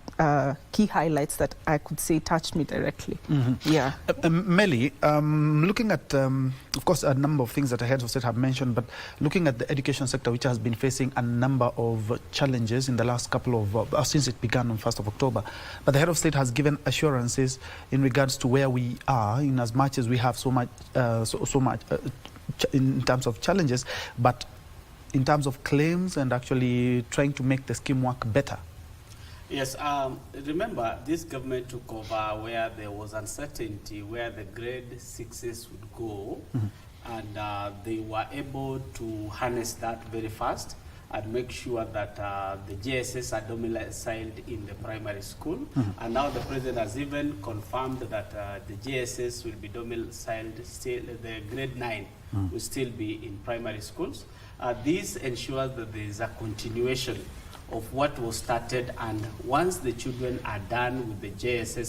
key highlights that I could say touched me directly. Yeah. Melly, looking at, of course, a number of things that the heads of state have mentioned, but looking at the education sector, which has been facing a number of challenges in the last couple of, since it began on 1st of October, but the head of state has given assurances in regards to where we are, in as much as we have so much, in terms of challenges, but in terms of claims and actually trying to make the scheme work better. Yes, remember, this government took over where there was uncertainty, where the grade 6s would go, and they were able to harness that very fast and make sure that the JSS are domiciled in the primary school. And now the president has even confirmed that the JSS will be domiciled, still, the grade 9 will still be in primary schools. This ensures that there is a continuation of what was started, and once the children are done with the JSS